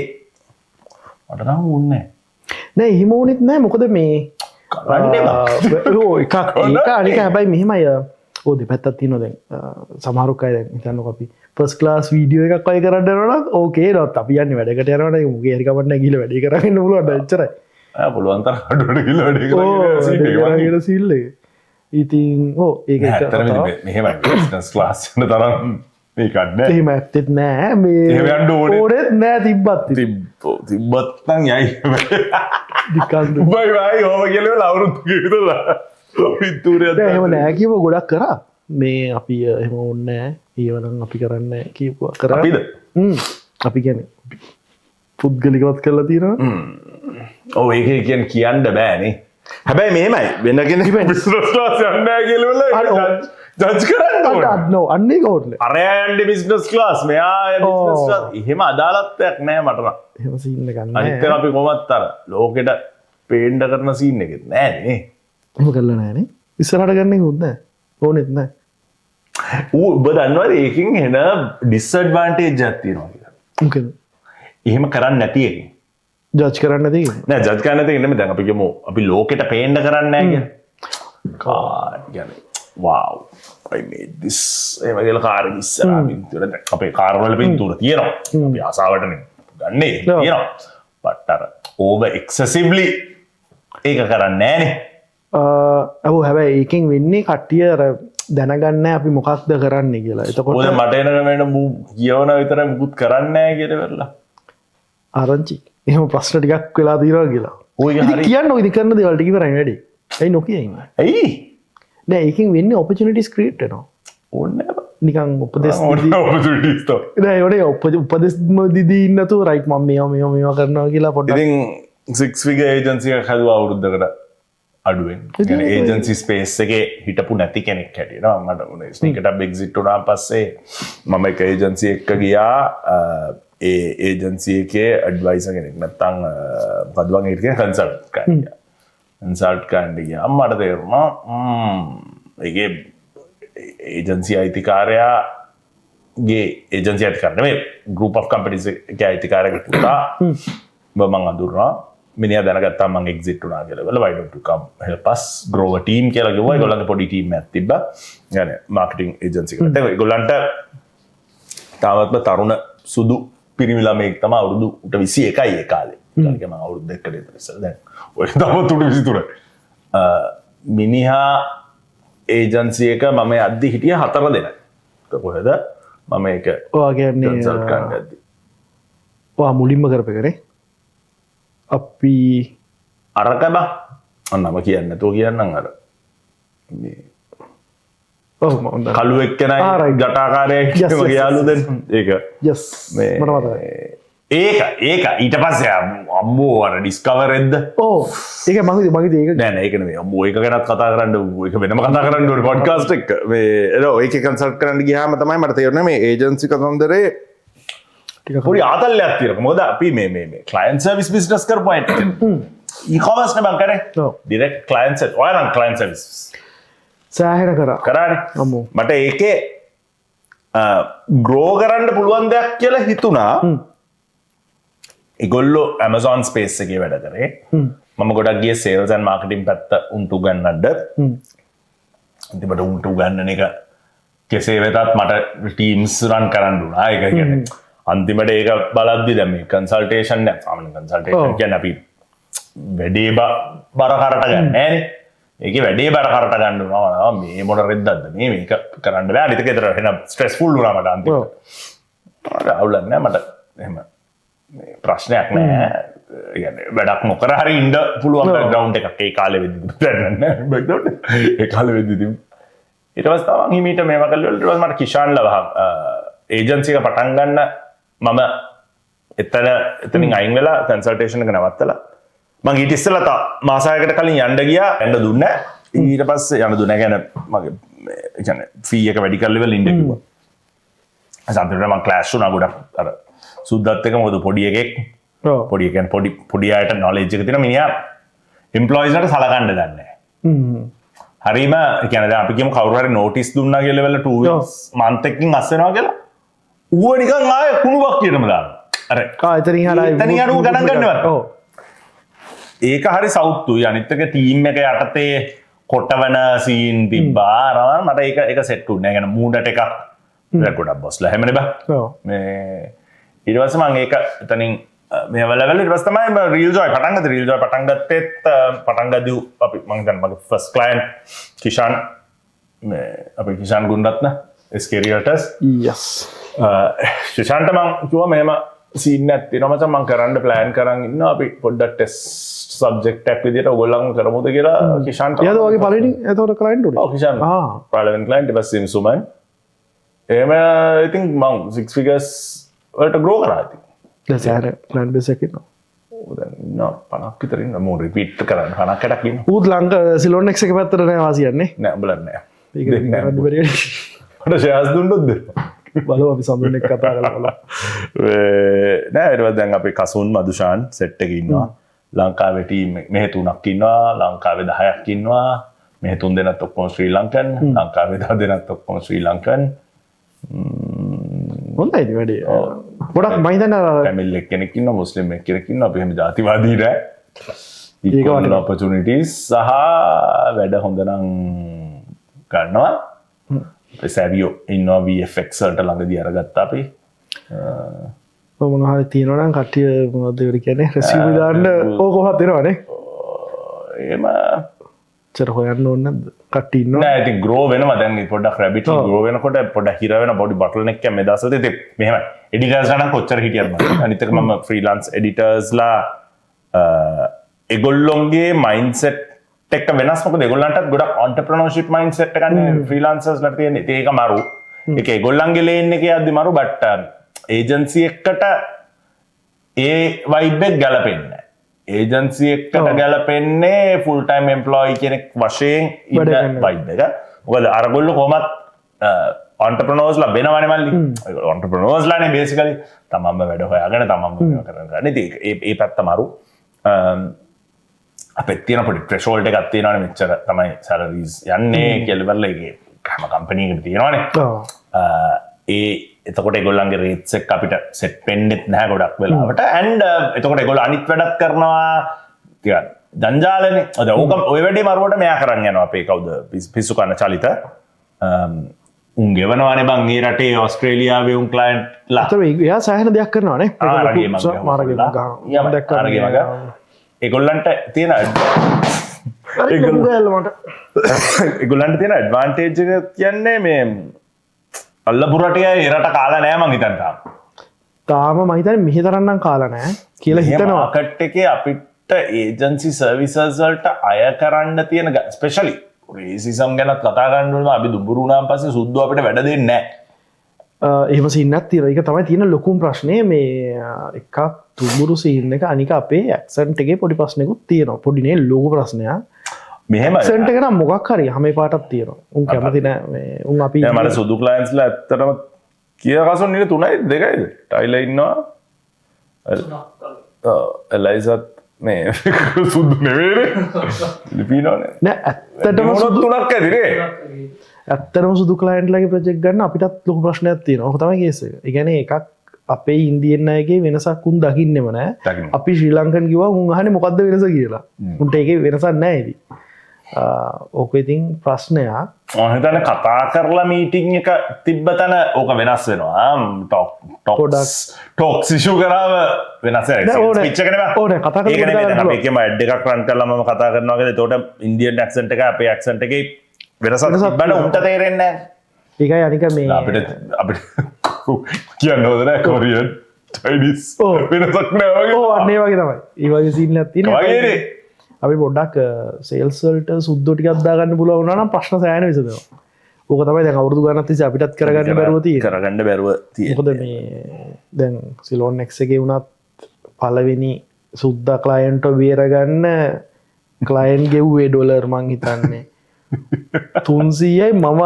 මට නම් වුන්නේ නෑ එහෙම වුණෙත් නෑ. මොකද මේ ඔව් එකක් ඒක අනික හැබැයි මෙහෙමයි දෙපැත්තක් තියෙනවා දැන් සමහරක් අය දැන් හිතන්නකෝ අපි ෆස්ට් ක්ලාස් වීඩියෝ එකක් අය කරන්න යනවා නම් ඕකේ නෝත් අපි යන්නේ වැඩකට යනවා නම් මොකේ හරි කමක් නැහැ ගිහලා වැඩේ කරගෙන පුළුවන් එච්චරයි පුළුවන් තරම් අඩුවට ගිහලා වැඩේ කරගෙන සීල් එක ඉතින් ඒක ඇත්තටම මෙහෙමයි බිස්නස් ක්ලාස් යන තරම් මේකක් නෑ එහෙම ඇත්තෙත් නෑ මේ එහෙම යන්න ඕනෙත් නෑ තිබ්බත් නම් යයි නිකන් බයි බයි ඕම කියලා අවුරුදු කිවිතලා එහෙම නෑ කියව ගොඩක් කරා මේ අපි එහෙම ඕන්නෑ ඒවනම් අපි කරන්න කියපුවා කරා අපි කියන්නේ පුද්ගලිකවත් කරලා තියෙනවා ඔව් ඒක කියන්න බෑනේ හැබැයි මෙහෙමයි වෙන කෙනෙක් බිස්නස් ක්ලාස් යන්නේ නැහැ කියලා ජජ් කරන්න ඕනේ අන්නේ කවුරුනේ අරයා යන්නේ බිස්නස් ක්ලාස් මෙයා බිස්නස් ක්ලාස් එහෙම අදාළත්වයක් නැහැ මට නම් එහෙම සීන් එකක් නැහැ අනිත් එක අපි කොහොමත් අර ලෝකෙට පේන්න කරන සීන් එකෙත් නැහැ නේ එහෙම කරලා නැහැ නේ ඉස්සරහට ගන්න එක උත් නැහැ ඕනෙත් නැහැ ඔබ දන්නවද ඒකෙන් එන ඩිස්ඇඩ්වාන්ටේජ් එකක් තියෙනවා කියලා මොකද එහෙම කරන්නේ නැති එක ජජ් කරන්න නැති නෑ ජජ් කරන්න නැති නෙමෙයි දැන් අපි කියමු අපි ලෝකෙට පේන්න කරන්නේ නැහැ කියලා කාර් කියන්නේ wow I made this එහෙම කියලා කාර් එක ඉස්සරහා පින්තූර අපේ කාර් වල පින්තූර තියෙනවා අපි ආසාවටනේ ගන්නේ තියෙනවා but අර over excessively ඒක කරන්නේ නැහනේ ඔව් හැබැයි ඒකෙන් වෙන්නේ කට්ටිය අර දැනගන්න අපි මොකක්ද කරන්න කියලා එතකොට ඔය මට එන කියවන විතර මුකුත් කරන්නේ නැහැ කියලා වෙරලා ආරංචි එහෙම ප්‍රශ්න ටිකක් වෙලා තියෙනවා කියලා ඔය ඉතින් කියන්න ඔය ඉතින් කරන දේවල් ටික ඉවරයි වැඩි ඇයි නොකිය ඉන්නේ ඇයි නෑ ඒකෙන් වෙන්නේ opportunities create වෙනවා ඕනේ නිකන් උපදෙස් opportunities තෝ නෑ ඒවනේ උපදෙස් දීදී ඉන්නතු රයිට් මම මේවා කරනවා කියලා පොඩ්ඩක් ඉතින් 6 figure agency එකක් හදුවා අවුරුද්දකට අඩුවෙන් ඒජන්සි ස්පේස් එකේ හිටපු නැති කෙනෙක් හැටියට මට උනේ ස්නීකට එක්සිට් වුණා පස්සේ මම එක ඒජන්සි එකක ගියා ඒ ඒජන්සි එකේ ඇඩ්වයිසර් කෙනෙක් නැත්තම් පදුවන් ඒකේ කන්සල්ට් කරන්න ගියා මට තේරුණා ඒකේ ඒජන්සි අයිතිකාරයාගේ ඒජන්සි අයිතිකාරයා නෙමෙයි ගෲප් ඔෆ් කම්පැනිස් එකේ අයිතිකාරයෙක් පුතා මම අඳුරනවා මිනිහා දැනගත්තා මම එක්සිට් වුණා කියලා. well why don't you come help us grow a team කියලා කිව්වා. ඒගොල්ලන්ගේ පොඩි ටීම් එකක් තිබ්බා. يعني මාකටිං ඒජන්සි එකට. ඒගොල්ලන්ට තාමත්ම තරුණ සුදු පිරිමි ළමයෙක් තමයි අවුරුදු 21යි ඒ කාලේ. ඒකම මම අවුරුදු දෙකකට විතර ඉස්සෙල්ලා දැන් ඔය තාමත් 23. මිනිහා ඒජන්සි එක මම යද්දි හිටිය 4 දෙනෙක්. කොහෙද? මම ඒක ඔයාගේ කන්සල්ට් කරන්න යද්දි. ඔයා මුලින්ම කරපේකනේ. අපි අරක බා අන්නම කියන්න නැතුව කියන්නම් අර මේ ඔව් මම කළු එක්කෙනයි ජටාකාරයෙක් මගේ යාළුවෝ දෙන්න ඒක යස් මට මතකයි. ඒක ඊට පස්සේ අම්මෝ අර ඩිස්කවර් එකද ඔව් ඒක මගේ ඒක නෑ නෑ ඒක නෙමෙයි අම්මෝ ඒක ගැනත් කතා කරන්න ඒක වෙනම කතා කරන්න ඕනේ පොඩ්කාස්ට් එක මේ ඒක කන්සල්ට් කරන්න ගියාම තමයි මට තේරුනේ මේ ඒජන්සි කතන්දරේ පොඩි ආතල්ලයක් තියෙනවා. මොකද අපි මේ ක්ලයන්ට් සර්විස් බිස්නස් කරපු අයට ඊ-කොමර්ස් නේ මං කරේ. ඔව්. Direct client service. ඔය නම් ක්ලයන්ට් සර්විස් සෑහෙන කරානේ. අම්මෝ. මට ඒකේ ග්‍රෝ කරන්න පුළුවන් දෙයක් කියලා හිතුණා. ඒගොල්ලෝ Amazon ස්පේස් එකේ වැඩ කරේ. මම ගොඩක් ගියේ සේල්ස් ඇන්ඩ් මාකටිං පැත්ත උන්ට උගන්නන්න. අන්තිමට උන්ට උගන්නන එක කෙසේ වෙතත් මට ටීම්ස් රන් කරන්න උනා. ඒක කියන්නේ අන්තිමට ඒක බලද්දි දැන් මේ කන්සල්ටේෂන් නෑ සාමාන්‍ය කන්සල්ටේෂන් කියන්නේ අපි වැඩේ බර කරට ගන්න නෑනේ. ඒකේ වැඩේ බර කරට ගන්න උනවා මේ මොන රෙද්දක්ද මේක කරන්න බෑ. අනිත් එක ඒතර එන ස්ට්‍රෙස්ෆුල් වුණා මට අන්තිමට. අවුලක් නෑ මට එහෙම මේ ප්‍රශ්නයක් නෑ. ඒ කියන්නේ වැඩක් නොකර හරි ඉන්න පුළුවන් බෑග්ග්‍රවුන්ඩ් එකක් ඒ කාලේ වෙද්දි දැන් නෑ බෑග්ග්‍රවුන්ඩ් ඒ කාලේ වෙද්දි තිබුණා. ඊට පස්සේ තව හිමීට මේවා කළා ඊට පස්සේ මට කිෂාන්ලා ඒජන්සි එක පටන් ගන්න මම එතනින් අයින් වෙලා කන්සල්ටේෂන් එක නවත්තලා මම ඊට ඉස්සෙල්ලා තා මාසයකට කලින් යන්න ගියා යන්න දුන්නේ ඊට පස්සේ යන්න දුන්නේ කියන්නේ මගේ ඒ කියන්නේ ෆී එක වැඩි කරලා ඉවර ඉන්න කිව්වා. සම්පූර්ණයෙන් මම ක්ලාස් වුණා ගොඩක් අර සුද්දත් එක මොකද පොඩි එකෙක් පොඩි කියන්නේ පොඩි අයට knowledge එක තියෙන මිනිහා එම්ප්ලොයිස් වලට සලකන්න දන්නේ නැහැ. හරීම ඒ කියන්නේ දැන් අපි කියමු කවුරු හරි නෝටිස් දුන්නා කියලා වෙල 2 weeks month එකකින් අස් වෙනවා කියලා ඌව නිකන් ආයෙ කුණුවක් කියනම දානවා. අර එතනින් අඩුව ගණන් ගන්නවත්. ඔව්. ඒක හරි සවුත්තුයි. අනිත් එක ටීම් එක යටතේ කොටවන සීන් තිබ්බා. මට ඒක සෙට් වුණේ. ඒ කියන්නේ මූඩට එකක් රෙකෝඩ් බොස්ලා හැමනේ බා. ඔව්. මේ ඊට පස්සේ මම ඒක එතනින් මේ ලෙවල් ඊට පස්සේ තමයි රීල් ජොයි පටන් ගත්තෙත් පටන් ගද්දී අපි මම දැන් මගේ ෆස්ට් ක්ලයන්ට් කිෂාන් මේ අපි කිෂාන් ගුණරත්න SK Realtors යස් ශිෂාන්ට මං කිව්වා මෙහෙම සීන් එකක් තියෙනවා මචං මං කරන්න ප්ලෑන් කරන් ඉන්නවා අපි පොඩ්ඩක් ටෙස්ට් සබ්ජෙක්ට් එකක් විදියට ඔයගොල්ලන් කරමුද කියලා කිෂාන්ට ඊයද වගේ පළවෙනි එතකොට ක්ලයන්ට් උනේ ඔව් කිෂාන් පළවෙනි ක්ලයන්ට් ඊට පස්සේ සුමන් එහෙම I think මං 6 figures වලට grow කරා ඉතින් දැන් සෑහෙන ප්ලෑන් බේස් එකක් ඉන්නවා දැන් නෝ 50ක් විතර ඉන්නවා මෝ රිපීට් කරන්න 50කට ඉන්නවා ඌත් ලංක සිලොන් එක්ස් එක පැත්තට නෑ වාසියන්නේ නෑ උඹලා නෑ ඒක කරන්න බැරි මට ෂෙයාර්ස් දුන්නොත් බලමු අපි සම්මුණ එක්ක කතා කරලා නෑ ඊට පස්සේ දැන් අපි කසුන් මදුෂාන් සෙට් එකේ ඉන්නවා ලංකාවේ ටීම් මෙහෙ 3ක් ඉන්නවා ලංකාවේ 10ක් ඉන්නවා මෙහෙ 3 දෙනාත් ඔක්කොම ශ්‍රී ලංකන් ලංකාවේ 10 දෙනාත් ඔක්කොම ශ්‍රී ලංකන් හොඳයි වැඩේ ගොඩක් මම හිතන්නේ ෆැමිලි එක්කෙනෙක් ඉන්නවා මුස්ලිම් එක්කෙනෙක් ඉන්නවා අපි එහෙම ජාතිවාදී නෑ equal opportunities සහ වැඩ හොඳ නම් ගන්නවා අපි සැරියෝ ඉන්නවා VFX වලට ළඟදී අරගත්තා අපි මොනවා හරි තියෙනවා නම් කට්ටිය මොනවද ඒකට කියන්නේ රෙසිව් දාන්න ඕක කොහොමද දෙනවනේ එහෙම චර හොයන්න ඕනේ නැද්ද කට්ටිය ඉන්නවා නෑ ඉතින් grow වෙනවා දැන් පොඩ්ඩක් rabbit grow වෙනකොට පොඩ්ඩක් හිර වෙන බොඩි bottleneck එක මේ දවස්වල ඉතින් මෙහෙමයි editors ලා නම් කොච්චර හිටියත් මම අනිත් එක මම freelance editors ලා ඒගොල්ලොන්ගේ mindset එක වෙනස් මොකද ඒගොල්ලන්ටත් ගොඩක් entrepreneurship mindset එකක් නේ freelancers ලාට තියෙන ඒක මාරු ඒක ඒගොල්ලන්ගේ lane එකේ යද්දි මාරු but agency එකකට ඒ vibe එක ගැලපෙන්නේ ඒජන්සි එකට ගැලපෙන්නේ ෆුල් ටයිම් එම්ප්ලොයි කෙනෙක් වශයෙන් ඉන්න vibe එක. මොකද අරගොල්ලෝ කොහමත් entrepreneurs ලා වෙනවනේ මල්ලි. entrepreneurs ලානේ basically තමන්ම වැඩ හොයාගෙන තමන්ම මේවා කරන ගන්න. ඉතින් ඒ පැත්ත මාරු. අපිට තියෙන පොඩි threshold එකක් තියෙනවානේ මෙච්චර තමයි salaries යන්නේ කියලා බලලා ඒකේ හැම කම්පැනි එකකම තියෙනවානේ. එතකොට ඒගොල්ලන්ගේ රේට්ස් එක අපිට සෙට් වෙන්නෙත් නැහැ ගොඩක් වෙලාවට and එතකොට ඒගොල්ලෝ අනිත් වැඩක් කරනවා ජංජාලනේ අද ඕක ඔය වැඩේ මරුවට මෙයා කරන්න යනවා අපේ කවුද පිස්සු කන්න චලිත උන් ගෙවනවානේ බං ඒ රටේ ඕස්ට්‍රේලියාවේ උන් ක්ලයන්ට්ලා අතර එයා සෑහෙන දෙයක් කරනවානේ ඒගොල්ලන්ට තියෙන ඒගොල්ලන්ට තියෙන ඇඩ්වාන්ටේජ් එක කියන්නේ මේ අල්ලපුරටය එරට කාලා නෑ මං හිතන්න තාම මම හිතන්නේ මෙහෙ තරන්නම් කාලා නෑ කියලා හිතනවා මාකට් එකේ අපිට ඒජන්සි සර්විසස් වලට අය කරන්න තියෙන ස්පෙෂලි රේසිසම් ගැනත් කතා කරන්න ඕන අපි දුඹුරු වුණාන් පස්සේ සුද්දෝ අපිට වැඩ දෙන්නේ නැහැ එහෙම සීන්නක් තියෙනවා ඒක තමයි තියෙන ලොකුම ප්‍රශ්නේ මේ එකක් දුඹුරු සීන් එක අනික අපේ ඇක්සන්ට් එකේ පොඩි ප්‍රශ්නයක්ත් තියෙනවා පොඩි නේ ලොකු ප්‍රශ්නයක් මෙහෙම ඇක්සන්ට් එක නම් මොකක් හරි හැම පාටක් තියෙනවා උන් කැමති නෑ මේ උන් අපි මට සුදු ක්ලයන්ට්ස්ලා ඇත්තටම කිය කසුන් නිල 3යි 2යිද ටයිලර් ඉන්නවා එලයිසත් මේ සුදු නෙවෙයිනේ ලිපිනෝනේ නෑ ඇත්තටම සුදු තුනක් ඇතිනේ ඇත්තටම සුදු ක්ලයන්ට්ලාගේ ප්‍රොජෙක්ට් ගන්න අපිටත් ලොකු ප්‍රශ්නයක් තියෙනවා ඕක තමයි කේස් එක. ඒ කියන්නේ එකක් අපේ ඉන්දියන් අයගේ වෙනසක් උන් දකින්නෙම නෑ. අපි ශ්‍රී ලංකන් කිව්වා උන් අහන්නේ මොකද්ද වෙනස කියලා. උන්ට ඒකේ වෙනසක් නෑ ඉතින්. ඕක ඉතින් ප්‍රශ්නයක්. මම හිතන්නේ කතා කරලා මීටින් එක තිබ්බ තැන ඕක වෙනස් වෙනවා. ටොක්ස් ඉෂු කරාම වෙනස් වෙනවා. ස්පීච් එක නෙවෙයි. ඕනේ කතා කරලා ඒක නෙවෙයි දැන් අපි එකම ඇඩ් එකක් රන් කරලා මම කතා කරනවා කියලා එතකොට ඉන්දියන් ඇක්සන්ට් එක අපේ ඇක්සන්ට් එකේ වෙනසක් තිබ්බට උන්ට තේරෙන්නේ නැහැ. ඒකයි අනික මේ අපිට කියන්න හොඳ නෑ කොරියන් චයිනීස් වෙනසක් නෑ වගේ. ඔව් අන්න ඒ වගේ තමයි. ඒ වගේ සීන් එකක් තියෙනවා. වගේනේ. අපි පොඩ්ඩක් සේල්ස් වලට සුද්දෝ ටිකක් දාගන්න පුළුවන් වුණා නම් ප්‍රශ්න සෑහෙන විසඳෙනවා. ඕක තමයි දැන් අවුරුදු ගණනක් තිස්සේ අපිටත් කරගන්න බැරුව තියෙන්නේ. කරගන්න බැරුව තියෙන්නේ. මොකද මේ දැන් සිලෝන් X එකේ වුණත් පළවෙනි සුද්දා ක්ලයන්ට්ව බේරගන්න ක්ලයන්ට් ගෙව්වේ ඩොලර් මං හිතන්නේ 300යි මම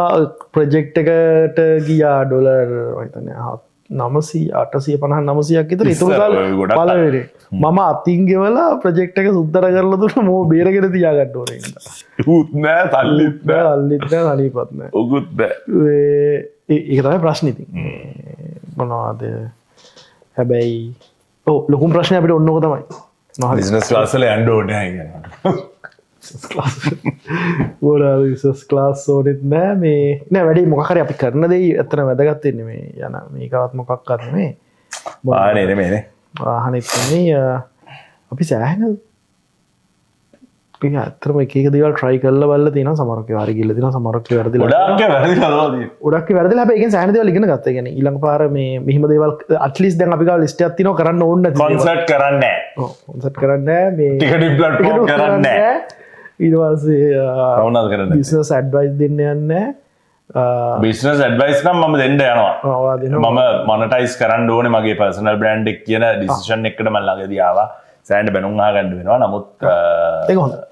ප්‍රොජෙක්ට් එකට ගියා ඩොලර් මම හිතන්නේ 900 850 900ක් විතර ඒක පළවෙනි මම අතින් ගෙවලා ප්‍රොජෙක්ට් එක සුද්දර කරලා දුන්නා මෝ බේරගෙන තියාගන්න ඕනේ නේද උත් නෑ තල්ලිත් නෑ අල්ලිත් නෑ තනිපත් නෑ උගුත් නෑ ඒක තමයි ප්‍රශ්නේ ඉතින් මොනවද හැබැයි ඔව් ලොකුම ප්‍රශ්නේ අපිට ඔන්න ඕක තමයි බිස්නස් ක්ලාස් වල යන්න ඕනේ නැහැ කියන්නේ ස් ක්ලාස් ඕනෙත් නෑ මේ නෑ වැඩි මොකහරි අපි කරන දෙයි ඇත්තට වැදගත් වෙන්නේ මේ යන මේකවත් මොකක් කරන්නේ මේ ආනේ නෙමෙයිනේ වාහනෙත් නෙමෙයි අපි සෑහෙන අපි ඇත්තටම එක එක දේවල් try කරලා බලලා තියෙනවා සමහරක් ඒවා හරි ගිහලා තියෙනවා සමහරක් ඒවා වැරදිලා ගොඩක් වැරදිලා හැබැයි ඒකෙන් සෑහෙන දේවල් ඉගෙන ගත්තා. ඒ කියන්නේ ඊළඟ පාර මේ මෙහිම දේවල් at least දැන් අපි ගාව ලිස්ට් එකක් තියෙනවා කරන්න ඕනේ නැති කොන්සර්ට් කරන්නේ නැහැ. ඔව් කොන්සර්ට් කරන්නේ නැහැ මේ ටිකටින් ප්ලැට්ෆෝම් කරන්නේ නැහැ. ඊට පස්සේ කවුනාද කරන්නේ? බිස්නස් ඇඩ්වයිස් දෙන්න යන්නේ බිස්නස් ඇඩ්වයිස් නම් මම දෙන්න යනවා. මම මොනටයිස් කරන්න ඕනේ මගේ පර්සනල් බ්‍රෑන්ඩ් එක කියන ඩිසිෂන් එකකට මම ළඟදී ආවා. සෑහෙන බැනුම් අහගන්න වෙනවා. නමුත්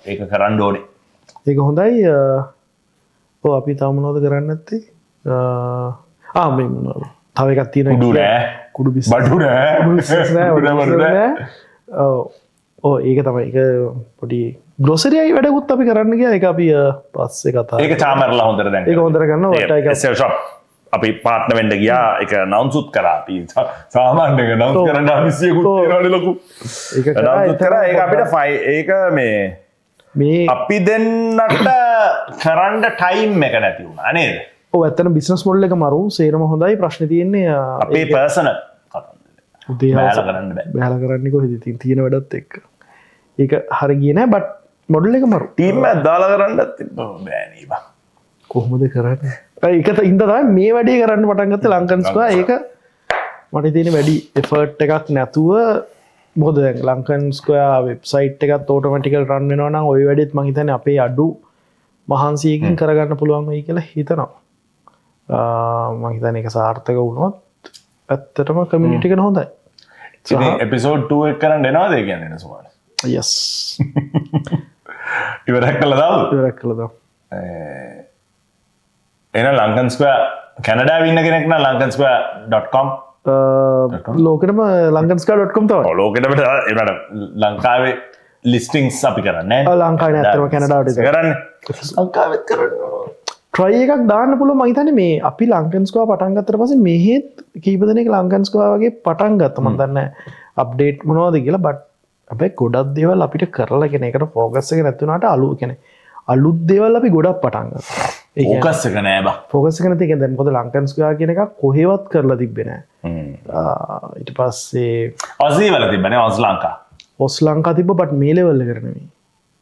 ඒක කරන්න ඕනේ. ඒක හොඳයි. ඔව් අපි තාම මොනවද කරන්නේ නැත්තේ? මේ මොනවද? තව එකක් තියෙනවා. කුඩු නෑ. කුඩු බිස්නස්. බඩු නෑ. බිස්නස් නෑ. ඔව් ඒක තමයි. ඒක පොඩි ග්‍රොසරි වැඩකුත් අපි කරන්න ගියා. ඒක අපි පස්සේ කතා. ඒක චාමර්ලා හොඳට දැන්. ඒක හොඳට කරනවා. වටයි එක. සෙල් ෂොප්. අපි පාර්ට්නර් වෙන්න ගියා. ඒක නවුන්ස්ුත් කරා. අපි සාමාන්‍ය එක නවුන්ස් කරන්න අවශ්‍යකුත් තියෙනවනේ ලොකු. ඒක කරා. ඒක අපිට ඒක මේ අපි දෙන්නට කරන්න ටයිම් එක නැති වුණා නේද? ඔව් ඇත්තටම බිස්නස් මොඩල් එක මරු සේරම හොඳයි. ප්‍රශ්නේ තියෙන්නේ අපේ පර්සනල් බෑලා කරන්න බෑ. බෑලා කරන්නේ කොහෙද ඉතින් තියෙන වැඩත් එක්ක. ඒක හරි ගියේ නෑ බට් මොඩල් එක මරු. ටීම් එකක් දාලා කරන්නත් බෑ නේ බා. කොහොමද කරන්නේ? ඒක ඉඳ තමයි මේ වැඩේ කරන්න පටන් ගත්තේ ලංකන් ස්ක්වයර්. ඒක මට තියෙන වැඩි එෆර්ට් එකක් නැතුව මොකද දැන් ලංකන් ස්ක්වයර් වෙබ්සයිට් එකත් ඔටෝමැටිකල් රන් වෙනවා නම් ওই වැඩේත් මම හිතන්නේ අපේ අඩු මහන්සියකින් කරගන්න පුළුවන් වෙයි කියලා හිතනවා. මම හිතන්නේ ඒක සාර්ථක වුණොත් ඇත්තටම කමියුනිටි එක හොඳයි. ඉතින් එපිසෝඩ් 2 එක කරන්න එනවද ඒ කියන්නේ නේද? yes ඉවරක් කළා දාමු. ඉවරක් කළා දාමු. එහෙනම් ලංකන් ස්ක්වයර් කැනඩාවේ ඉන්න කෙනෙක් නම් lankansquare.com ලෝකෙටම lankansquare.com තමයි. ඔව් ලෝකෙටම ඒකට ලංකාවේ ලිස්ටින්ග්ස් අපි කරන්නේ නැහැ. ලංකාවේ නෑ අතරම කැනඩාවට කරන්නේ. ලංකාවෙත් කරන්නේ. try එකක් දාන්න පුළුවන් මම හිතන්නේ මේ අපි lankansquare පටන් ගත්තට පස්සේ මෙහෙත් කීප දෙනෙක් lankansquare වගේ පටන් ගත්තා මම දන්නේ නැහැ අප්ඩේට් මොනවද කියලා බට් අපේ ගොඩක් දේවල් අපිට කරලා කෙන එකට ෆෝකස් එක නැතුණාට අලු කෙන අලුත් දේවල් අපි ගොඩක් පටන් ගත්තා. ෆෝකස් එක නෑ බා. ෆෝකස් එක නැති කියන්නේ දැන් මොකද ලංකන් ස්ක්වයර් කියන එක කොහෙවත් කරලා තිබ්බේ නෑ. ඊට පස්සේ ඔසී වල තිබ්බනේ ඔස් ලංකා. ඔස් ලංකා තිබ්බ බට් මේ ලෙවල් එකට නෙමෙයි.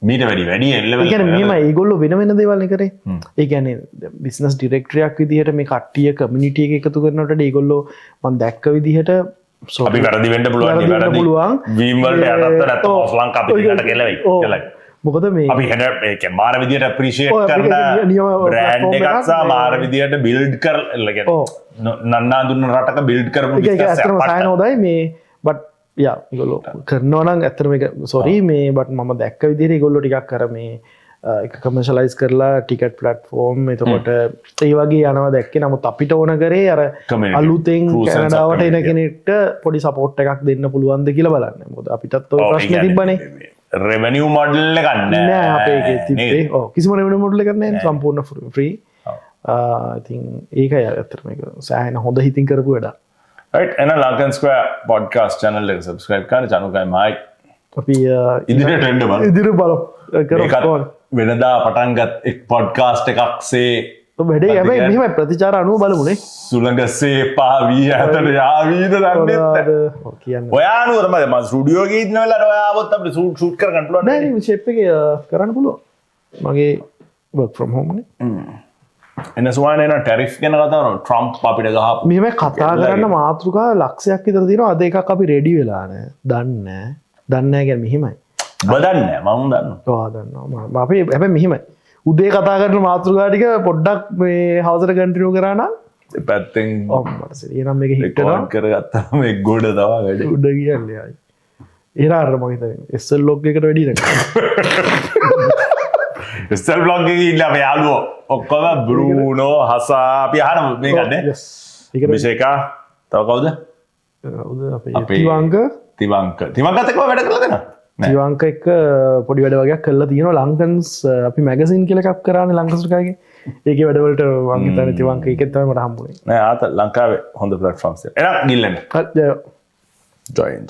මීට වැඩි ඒ කියන්නේ මේම ඒගොල්ලෝ වෙන වෙන දේවල් නේ කරේ. ඒ කියන්නේ බිස්නස් ඩිරෙක්ටරියක් විදිහට මේ කට්ටිය කමියුනිටි එක එකතු කරනකොට ඒගොල්ලෝ මම දැක්ක විදිහට අපි වැරදි වෙන්න පුළුවන් වැරදි වීම් වලට යටත් නැත්නම් ඔස් ලංකා පිටිකට කෙලවයි. මොකද මේ අපි හෙන ඒක මාර විදියට අප්‍රීෂিয়েට් කරන බ්‍රෑන්ඩ් එකක් සහ මාර විදියට බිල්ඩ් කරලා නන්නා දුන්න රටක බිල්ඩ් කරපු ඒක ඇත්තටම සායන හොඳයි මේ බට් යා ඒගොල්ලෝ කරනවා නම් ඇත්තටම මේක සෝරි මේ බට් මම දැක්ක විදිහට ඒගොල්ලෝ ටිකක් අර මේ එක කමර්ෂලයිස් කරලා ටිකට් ප්ලැට්ෆෝම් එතකොට ඒ වගේ යනවා දැක්කේ. නමුත් අපිට ඕන කරේ අර අලුතෙන් කැනඩාවට එන කෙනෙක්ට පොඩි සපෝට් එකක් දෙන්න පුළුවන්ද කියලා බලන්න. මොකද අපිටත් ඔය ප්‍රශ්නේ තිබ්බනේ. රෙවනිව් මොඩල් එකක් නෑ අපේ එකේ තිබ්බේ. ඔව් කිසිම රෙවනිව් මොඩල් එකක් නෑ සම්පූර්ණ ෆ්‍රී. ඉතින් ඒකයි ඇත්තටම මේක සෑහෙන හොඳ හිතින් කරපු වැඩක්. right එන ලංකන් ස්ක්වයර් පොඩ්කාස්ට් channel එක subscribe කරන්න චනුකයි මයි. අපි ඉදිරියට එන්න බලමු. ඉදිරියට බලමු. කරමු. වෙනදා පටන් ගත් එක් පොඩ්කාස්ට් එකක්සේ වැඩේ හැබැයි මෙහෙම ප්‍රතිචාර අනුව බලමුනේ. සුළඟසේ පාවී ඇතට යාවීද දන්නේ නැහැ. ඔයා අනුව තමයි මම ස්ටුඩියෝ එකේ ඉන්න වෙලාවට ඔයා ආවොත් අපිට ෂූට් කරගන්න පුළුවන්. නෑ නේ ෂේප් එකේ කරන්න පුළුවන්. මගේ work from home නේ. එන සුවානේ න ටැරිෆ් ගැන කතා කරනවා. ට්‍රම්ප් අපිට ගහපු. මෙහෙම කතා කරන්න මාතෘකා ලක්ෂයක් විතර තියෙනවා. අද එකක් අපි රෙඩි වෙලා නැහැ. දන්නේ නැහැ කියන්නේ මෙහෙමයි. ඔබ දන්නේ නැහැ මම දන්නවා. ඔයා දන්නවා. අපි හැබැයි මෙහෙමයි. උදේ කතා කරන මාතෘකා ටික පොඩ්ඩක් මේ හවසට කන්ටිනියු කරා නම් පැත්තෙන් මට එනම් මේක හිට කරගත්තාම එක් ගොඩ තවා වැඩ උඩ කියන්නේ ඒරාර මම හිතන්නේ SL log එකට වැඩි නේද SL log එකේ ඉන්න අපේ යාළුවෝ ඔක්කොම බෲනෝ හසා අපි අහන මේ ගන්නේ ඒක විශේෂකා තව කවුද අපේ තිවංක එක්ක වැඩ කරලා දෙනවා තිවංක එක්ක පොඩි වැඩ වගේක් කරලා තියෙනවා ලංකන්ස් අපි මැගසින් කියලා එකක් කරානේ ලංකස්ටර්කාගේ ඒකේ වැඩවලට මම හිතන්නේ තිවංක එකෙත් තමයි මට හම්බුනේ නෑ ආත ලංකාවේ හොඳ ප්ලැට්ෆෝම්ස් එක එනවා ගිල්ලන්න හරි join